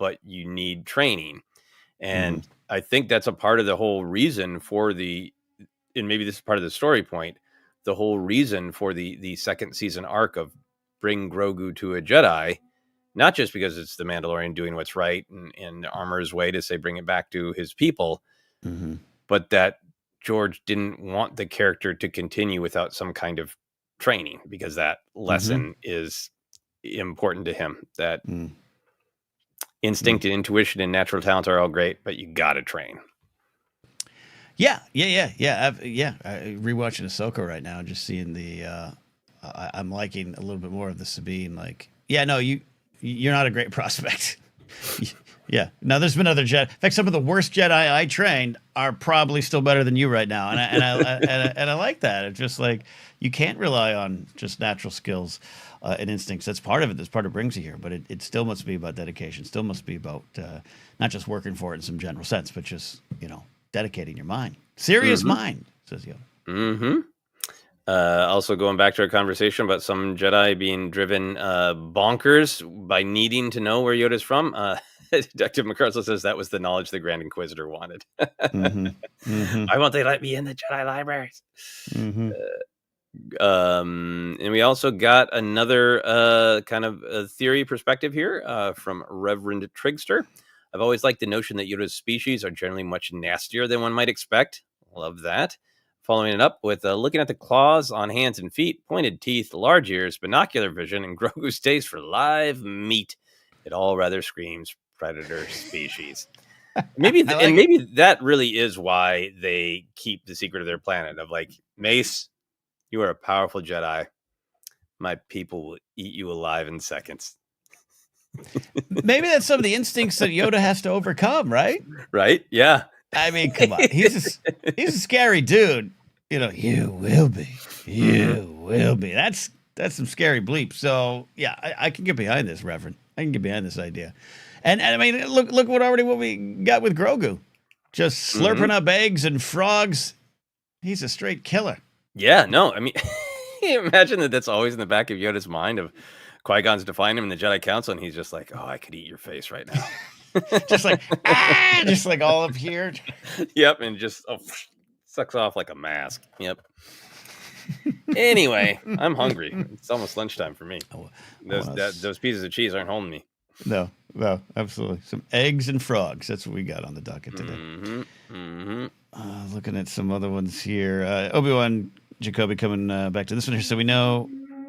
but you need training. And I think that's a part of the whole reason for and maybe this is part of the story point, the whole reason for the second season arc of bring Grogu to a Jedi, not just because it's the Mandalorian doing what's right and armor his way to say bring it back to his people, but that George didn't want the character to continue without some kind of training, because that lesson is important to him. That instinct and intuition and natural talent are all great, but you got to train. Yeah. Rewatching Ahsoka right now, just seeing I'm liking a little bit more of the Sabine. Like, yeah, no, you're not a great prospect. Yeah. Now, there's been other Jedi. In fact, some of the worst Jedi I trained are probably still better than you right now, and I like that. It's just like you can't rely on just natural skills and instincts. That's part of it. That's part of brings you here. But it still must be about dedication. Still must be about not just working for it in some general sense, but just dedicating your mind. Serious mind, says Yoda. Also, going back to our conversation about some Jedi being driven bonkers by needing to know where Yoda's from, Detective McCarthy says that was the knowledge the Grand Inquisitor wanted. Why won't they let me in the Jedi libraries? And we also got another kind of theory perspective here from Reverend Trigster. I've always liked the notion that Yoda's species are generally much nastier than one might expect. Love that. Following it up with looking at the claws on hands and feet, pointed teeth, large ears, binocular vision, and Grogu's taste for live meat. It all rather screams predator species. Maybe maybe that really is why they keep the secret of their planet. Of like, Mace, you are a powerful Jedi. My people will eat you alive in seconds. Maybe that's some of the instincts that Yoda has to overcome, right? Right? Yeah. I mean, come on. He's a scary dude. You will be. You will be. That's some scary bleep. So yeah, I can get behind this, Reverend. I can get behind this idea. And I mean, look what we got with Grogu. Just slurping up eggs and frogs. He's a straight killer. Yeah, no, I mean, imagine that's always in the back of Yoda's mind of Qui-Gon's defying him in the Jedi Council, and he's just like, oh, I could eat your face right now. just like all up here. Yep, and just Sucks off like a mask. Yep. Anyway, I'm hungry. It's almost lunchtime for me. Those pieces of cheese aren't holding me. No, absolutely. Some eggs and frogs. That's what we got on the docket today. Looking at some other ones here. Obi-Wan Jacoby coming back to this one here. So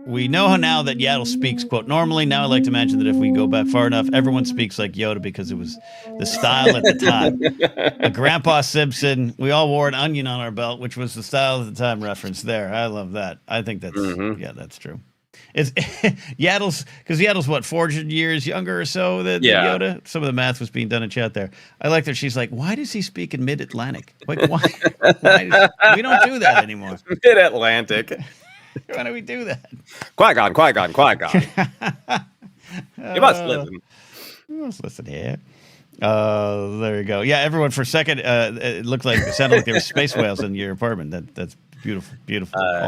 we know how now that Yaddle speaks, quote, normally. Now I like to imagine that if we go back far enough, everyone speaks like Yoda because it was the style at the time. Grandpa Simpson, we all wore an onion on our belt, which was the style at the time reference there. I love that. I think that's, that's true. It's Yaddle's what, 400 years younger or so than Yoda? Some of the math was being done in chat there. I like that she's like, why does he speak in mid-Atlantic? Like, why we don't do that anymore. Mid-Atlantic. Why do we do that? Qui-Gon. You must listen. You must listen here. There you go. Yeah, everyone for a second, it sounded like there were space whales in your apartment. That's beautiful.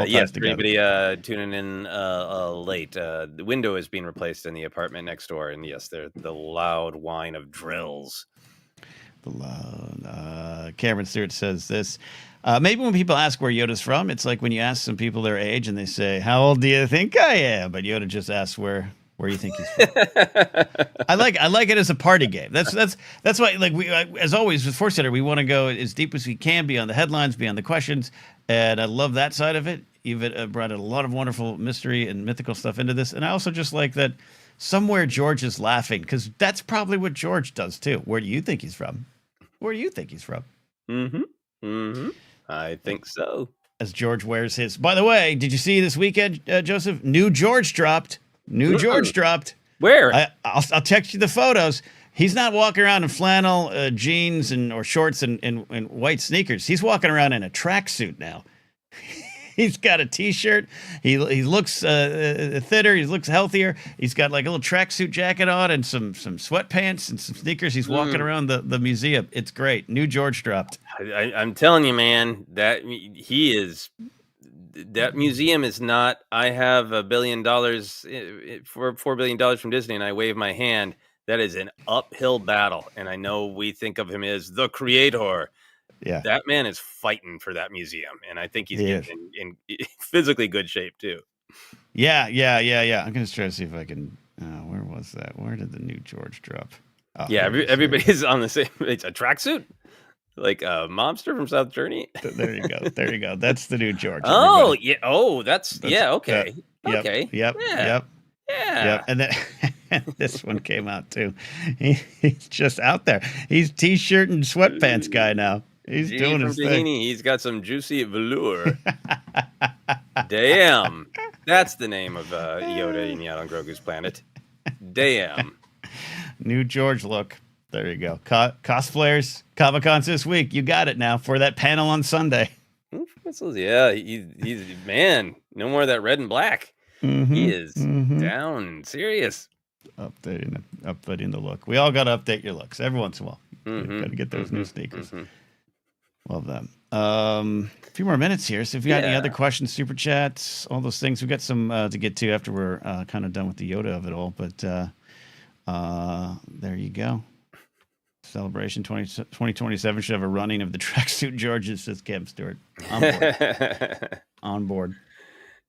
Yes, for anybody tuning in late, the window is being replaced in the apartment next door, and yes, the loud whine of drills. Cameron Stewart says this. Maybe when people ask where Yoda's from, it's like when you ask some people their age and they say, "How old do you think I am?" But Yoda just asks where you think he's from. I like it as a party game. That's why, like, we as always with Force Center, we want to go as deep as we can beyond the headlines, beyond the questions, and I love that side of it. You've brought a lot of wonderful mystery and mythical stuff into this, and I also just like that somewhere George is laughing, because that's probably what George does too. Where do you think he's from? Where do you think he's from? I think so. As George wears his. By the way, did you see this weekend, Joseph? New George dropped. Where? I'll text you the photos. He's not walking around in flannel jeans or shorts and white sneakers. He's walking around in a tracksuit now. He's got a T-shirt. He looks thinner. He looks healthier. He's got like a little tracksuit jacket on and some sweatpants and some sneakers. He's walking around the museum. It's great. New George dropped. I'm telling you, man, that museum is not. I have $1 billion for $4 billion from Disney, and I wave my hand. That is an uphill battle, and I know we think of him as the creator. Yeah, that man is fighting for that museum, and I think he's in physically good shape too. Yeah. I'm gonna try to see if I can. Where was that? Where did the New George drop? Oh, yeah, everybody's on the same. It's a tracksuit, like a mobster from South Journey. There you go. That's the New George. Oh yeah. Oh, that's yeah. Okay. Okay. Yep. Yeah. And then this one came out too. He's just out there. He's T-shirt and sweatpants guy now. He's doing his thing. He's got some juicy velour. Damn. That's the name of Yoda in Yaddle and Grogu's planet. Damn. New George look. There you go. Cosplayers, Comic-Cons this week. You got it now for that panel on Sunday. Yeah, he's man. No more of that red and black. He is down and serious. Updating the look. We all got to update your looks every once in a while. Got to get those new sneakers. Love them. A few more minutes here. So if you got any other questions, super chats, all those things, we've got some to get to after we're kind of done with the Yoda of it all. But there you go. Celebration 2027 should have a running of the tracksuit Georges, says Cam Stewart. On board.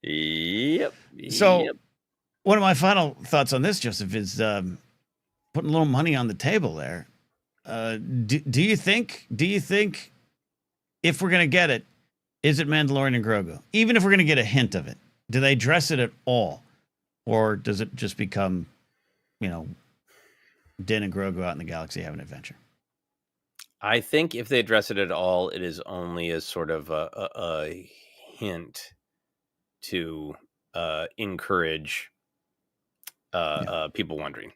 Yep. So one of my final thoughts on this, Joseph, is putting a little money on the table there. Do you think if we're going to get it, is it Mandalorian and Grogu? Even if we're going to get a hint of it, do they address it at all? Or does it just become, Din and Grogu out in the galaxy have an adventure? I think if they address it at all, it is only as sort of a hint to encourage people wondering.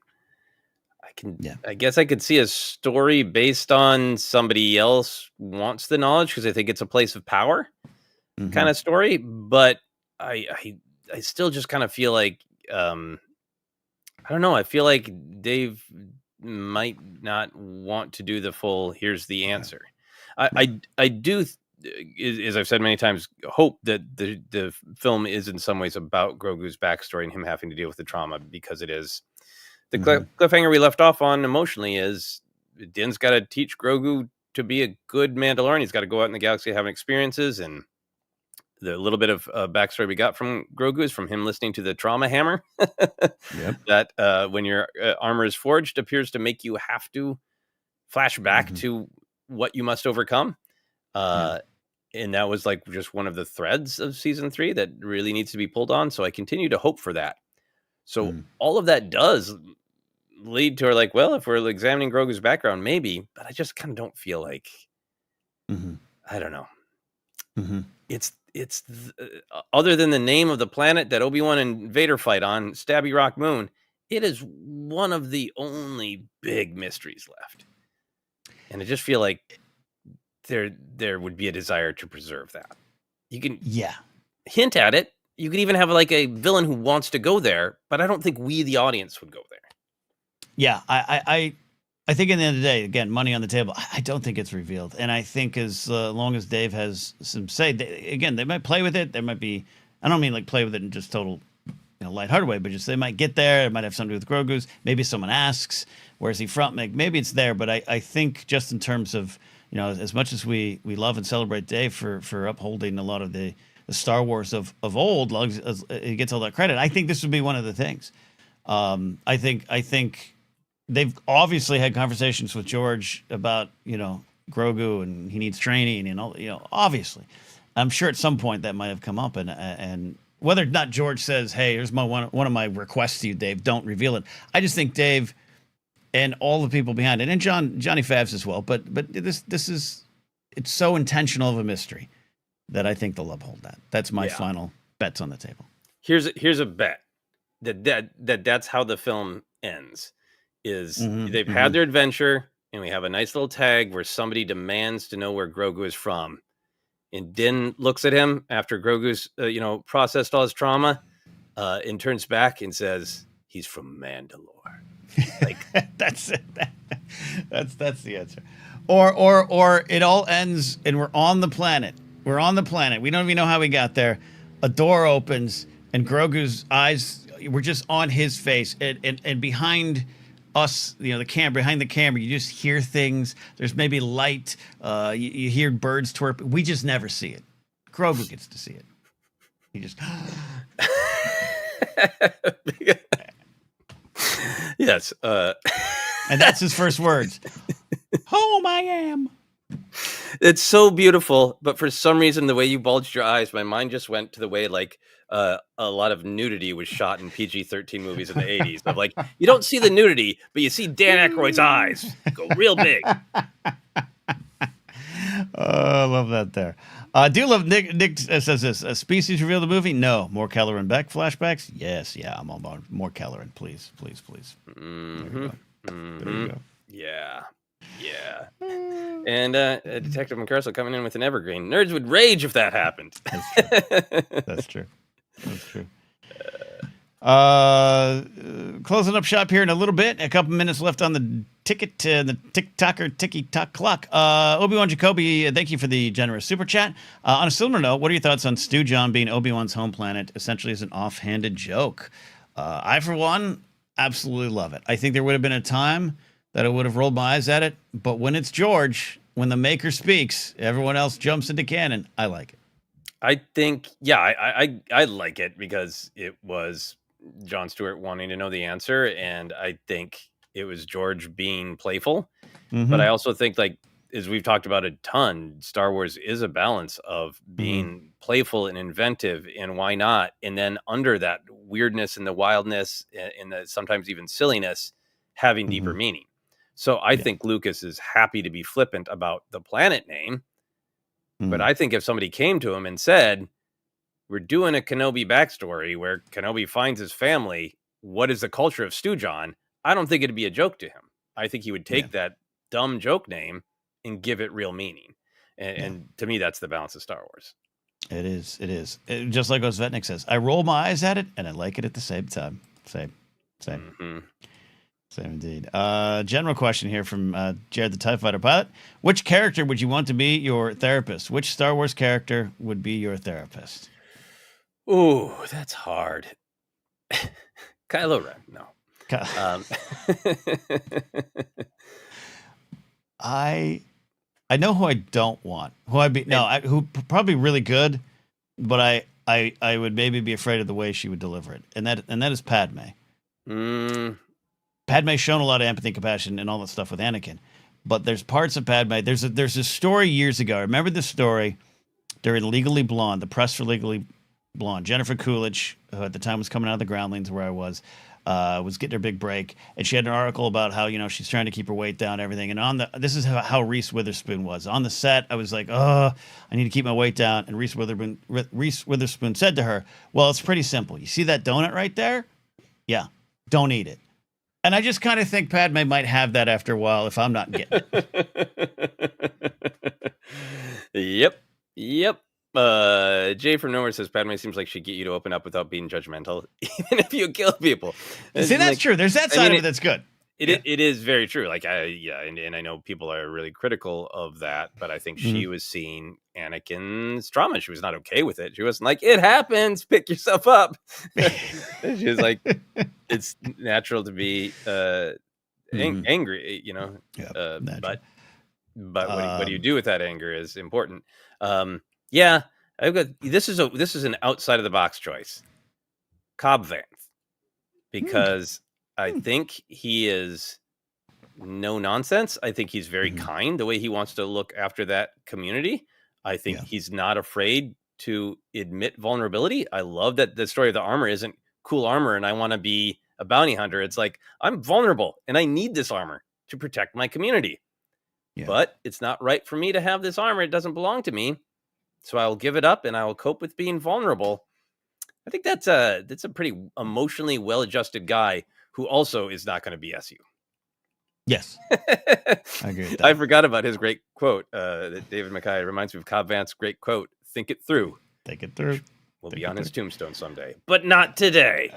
I guess I could see a story based on somebody else wants the knowledge because I think it's a place of power kind of story. But I still just kind of feel like I don't know. I feel like Dave might not want to do the full. Here's the answer. I do, as I've said many times, hope that the film is in some ways about Grogu's backstory and him having to deal with the trauma, because it is. The cliffhanger we left off on emotionally is Din's got to teach Grogu to be a good Mandalorian, he's got to go out in the galaxy having experiences. And the little bit of backstory we got from Grogu is from him listening to the trauma hammer Yep. that when your armor is forged appears to make you have to flash back to what you must overcome. And that was like just one of the threads of season 3 that really needs to be pulled on. So I continue to hope for that. So all of that does lead to, like, well, if we're examining Grogu's background, maybe, but I just kind of don't feel like, I don't know. It's other than the name of the planet that Obi-Wan and Vader fight on, Stabby Rock Moon, it is one of the only big mysteries left. And I just feel like there would be a desire to preserve that. You can hint at it. You could even have like a villain who wants to go there, but I don't think we, the audience, would go there. Yeah, I think in the end of the day, again, money on the table, I don't think it's revealed. And I think as long as Dave has some say, they might play with it. There might be, I don't mean like play with it in just total, lighthearted way, but just they might get there. It might have something to do with Grogu's. Maybe someone asks, where's he from? Maybe it's there. But I think just in terms of, as much as we love and celebrate Dave for upholding a lot of the Star Wars of old, as he gets all that credit, I think this would be one of the things. I think they've obviously had conversations with George about, Grogu and he needs training and all, obviously. I'm sure at some point that might have come up and whether or not George says, hey, here's one of my requests to you, Dave, don't reveal it. I just think Dave and all the people behind it, and Johnny Favs as well, but this is, it's so intentional of a mystery that I think they'll uphold that. That's my final bets on the table. Here's a bet that's how the film ends. Is they've had their adventure, and we have a nice little tag where somebody demands to know where Grogu is from, and Din looks at him after Grogu's processed all his trauma, and turns back and says he's from Mandalore. Like that's it. That's the answer. Or it all ends and we're on the planet. We don't even know how we got there. A door opens and Grogu's eyes were just on his face, and behind us, behind the camera, you just hear things. There's maybe light. You hear birds twerp. We just never see it. Grogu gets to see it. He just. Yes. And that's his first words. Home I am. It's so beautiful, but for some reason, the way you bulged your eyes, my mind just went to the way a lot of nudity was shot in PG-13 movies in the 80s. Of like, you don't see the nudity, but you see Dan Aykroyd's eyes go real big. I love that there. I do love Nick says this. A species reveal the movie? No. More Keller and Beck flashbacks? Yes. Yeah, I'm on board. More Keller and please. There you go. Yeah. And Detective McCarcel coming in with an evergreen. Nerds would rage if that happened. That's true. Closing up shop here in a little bit. A couple minutes left on the ticket to the ticky-tock clock. Obi-Wan Jacoby, thank you for the generous super chat. On a similar note, what are your thoughts on Stewjon being Obi-Wan's home planet essentially as an offhanded joke? I, for one, absolutely love it. I think there would have been a time that I would have rolled my eyes at it, but when it's George, when the maker speaks, everyone else jumps into canon. I like it. I think, I like it because it was Jon Stewart wanting to know the answer, and I think it was George being playful. But I also think, like, as we've talked about a ton, Star Wars is a balance of being playful and inventive, and why not? And then under that weirdness and the wildness and the sometimes even silliness, having deeper meaning. So I think Lucas is happy to be flippant about the planet name. But I think if somebody came to him and said, we're doing a Kenobi backstory where Kenobi finds his family, what is the culture of Stewjon? I don't think it'd be a joke to him. I think he would take that dumb joke name and give it real meaning. And to me, that's the balance of Star Wars. It is. Just like Osvetnik says, I roll my eyes at it and I like it at the same time. Same. Same indeed. General question here from Jared the TIE Fighter pilot. Which character would you want to be your therapist? Which Star Wars character would be your therapist? Ooh, that's hard. Kylo Ren. No. I I know who I don't want. Who probably really good, but I would maybe be afraid of the way she would deliver it, and that is Padme. Mm, Padme's shown a lot of empathy and compassion and all that stuff with Anakin, but there's parts of Padme. There's a story years ago. I remember this story during Legally Blonde, the press for Legally Blonde. Jennifer Coolidge, who at the time was coming out of the Groundlings where I was getting her big break, and she had an article about how she's trying to keep her weight down, and everything. And this is how Reese Witherspoon was on the set. I was like, oh, I need to keep my weight down. And Reese Witherspoon said to her, "Well, it's pretty simple. You see that donut right there? Yeah, don't eat it." And I just kind of think Padme might have that after a while if I'm not getting it. Yep. Jay from Nowhere says Padme seems like she'd get you to open up without being judgmental, even if you kill people. See, that's true. There's that side of it that's good. It is very true. Like, and I know people are really critical of that, but I think she was seeing Anakin's trauma. She was not okay with it. She wasn't like, it happens, pick yourself up. She was like, it's natural to be angry, but what do you do with that anger is important. Yeah, this is an outside of the box choice, Cobb Vanth, because I think he is no nonsense. I think he's very kind the way he wants to look after that community. I think he's not afraid to admit vulnerability. I love that the story of the armor isn't cool armor and I want to be a bounty hunter. It's like, I'm vulnerable and I need this armor to protect my community. Yeah. But it's not right for me to have this armor. It doesn't belong to me. So I will give it up and I will cope with being vulnerable. I think that's a pretty emotionally well-adjusted guy who also is not going to BS you. Yes. I agree with that. I forgot about his great quote. That David Mackay reminds me of Cobb Vanth's great quote, "Think it through." Think it through. Will be on his tombstone someday, but not today.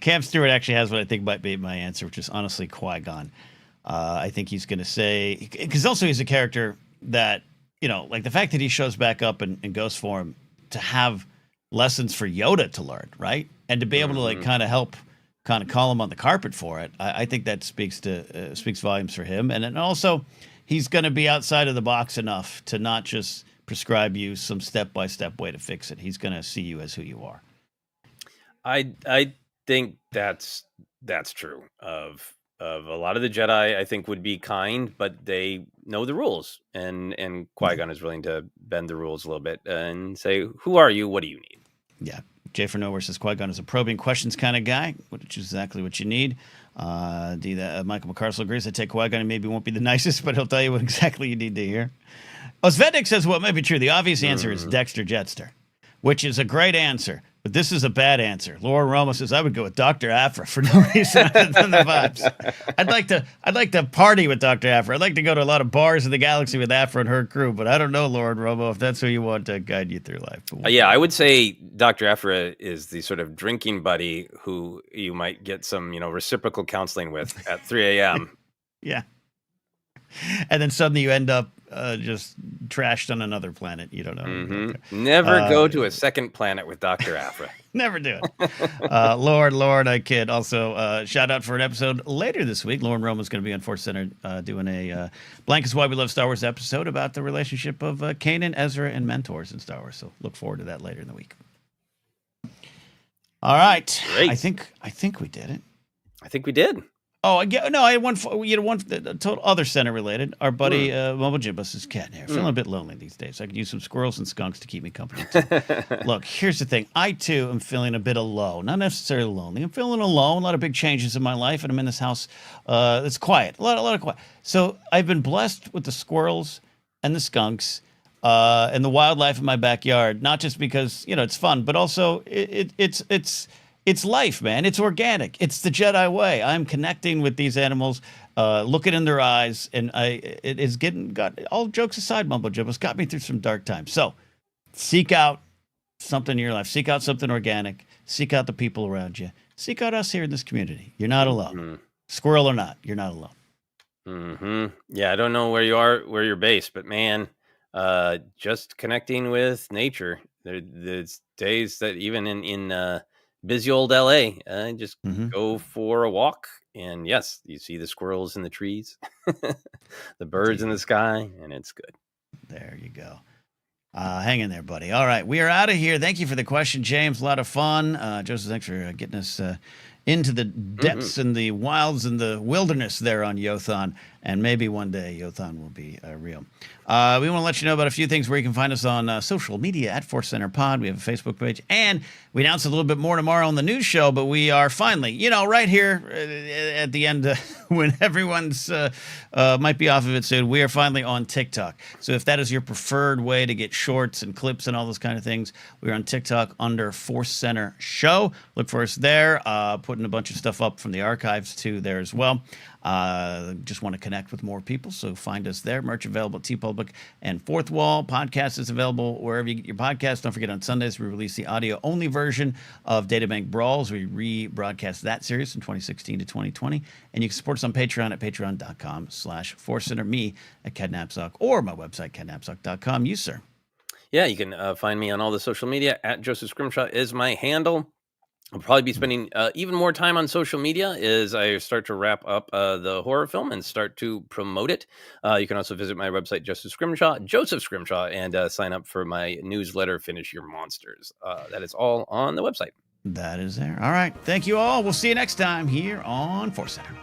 Cam Stewart actually has what I think might be my answer, which is honestly Qui-Gon. I think he's going to say, because also he's a character that, like the fact that he shows back up in ghost form to have lessons for Yoda to learn, right? And to be able to like kind of help call him on the carpet for it. I think that speaks volumes for him. And then also he's going to be outside of the box enough to not just prescribe you some step-by-step way to fix it. He's going to see you as who you are. I think that's true of a lot of the Jedi. I think would be kind, but they know the rules, and Qui-Gon is willing to bend the rules a little bit and say, "Who are you? What do you need?" Yeah. Jay for Nowhere says Qui-Gon is a probing questions kind of guy, which is exactly what you need. Michael McCarcel agrees. I take Qui-Gon and maybe won't be the nicest, but he'll tell you what exactly you need to hear. Osvednik says what might be true. The obvious answer is Dexter Jetster, which is a great answer, but this is a bad answer. Laura Roma says I would go with Dr. Aphra for no reason other than the vibes. I'd like to party with Dr. Aphra. I'd like to go to a lot of bars in the galaxy with Aphra and her crew, but I don't know, Laura Roma, if that's who you want to guide you through life. I would say Dr. Aphra is the sort of drinking buddy who you might get some, reciprocal counseling with at 3 a.m. Yeah. And then suddenly you end up just trashed on another planet. You don't know. Mm-hmm. Never go to a second planet with Dr. Aphra. Never do it. Lord, I kid. Also, shout out for an episode later this week. Lauren Roman's going to be on Force Center doing a Blank is Why We Love Star Wars episode about the relationship of Kanan, Ezra, and mentors in Star Wars. So look forward to that later in the week. All right. Great. I think we did it. I think we did. Oh, no, I had one total other center related. Our buddy Mobile Jimbus is getting here. Feeling a bit lonely these days. I could use some squirrels and skunks to keep me company too. Look, here's the thing. I too am feeling a bit alone. Not necessarily lonely. I'm feeling alone. A lot of big changes in my life, and I'm in this house that's quiet. A lot of quiet. So I've been blessed with the squirrels and the skunks and the wildlife in my backyard. Not just because it's fun, but also it's life, man. It's organic. It's the Jedi way. I'm connecting with these animals, looking in their eyes, and it is got all jokes aside, Mumbo Jumbo, it's got me through some dark times. So seek out something in your life. Seek out something organic. Seek out the people around you. Seek out us here in this community. You're not alone. Mm-hmm. Squirrel or not, you're not alone. Mm-hmm. Yeah, I don't know where you are, where you're based, but man, just connecting with nature. There's days that even in busy old LA, just go for a walk, and yes, you see the squirrels in the trees, the birds in the sky, and it's good. There you go. Hang in there, buddy. All right, we are out of here. Thank you for the question, James. A lot of fun. Joseph, thanks for getting us into the depths and the wilds and the wilderness there on Yothon. And maybe one day Yothon will be real. We want to let you know about a few things where you can find us on social media at Force Center Pod. We have a Facebook page. And we announce a little bit more tomorrow on the news show, but we are finally, right here at the end when everyone's might be off of it soon, we are finally on TikTok. So if that is your preferred way to get shorts and clips and all those kind of things, we're on TikTok under Force Center Show. Look for us there. Putting a bunch of stuff up from the archives too there as well. Just want to connect with more people, so find us there. Merch available at TeePublic and Fourth Wall. Podcast is available wherever you get your podcast. Don't forget, on Sundays we release the audio-only version of Databank Brawls. We rebroadcast that series from 2016 to 2020, and you can support us on Patreon at patreon.com/ForceCenter, me at Cadnapsock, or my website cadnapsock.com. You, sir. Yeah, you can find me on all the social media at Joseph Scrimshaw is my handle. I'll probably be spending even more time on social media as I start to wrap up the horror film and start to promote it. You can also visit my website, Joseph Scrimshaw, and sign up for my newsletter, Finish Your Monsters. That is all on the website. That is there. All right. Thank you all. We'll see you next time here on Force Center.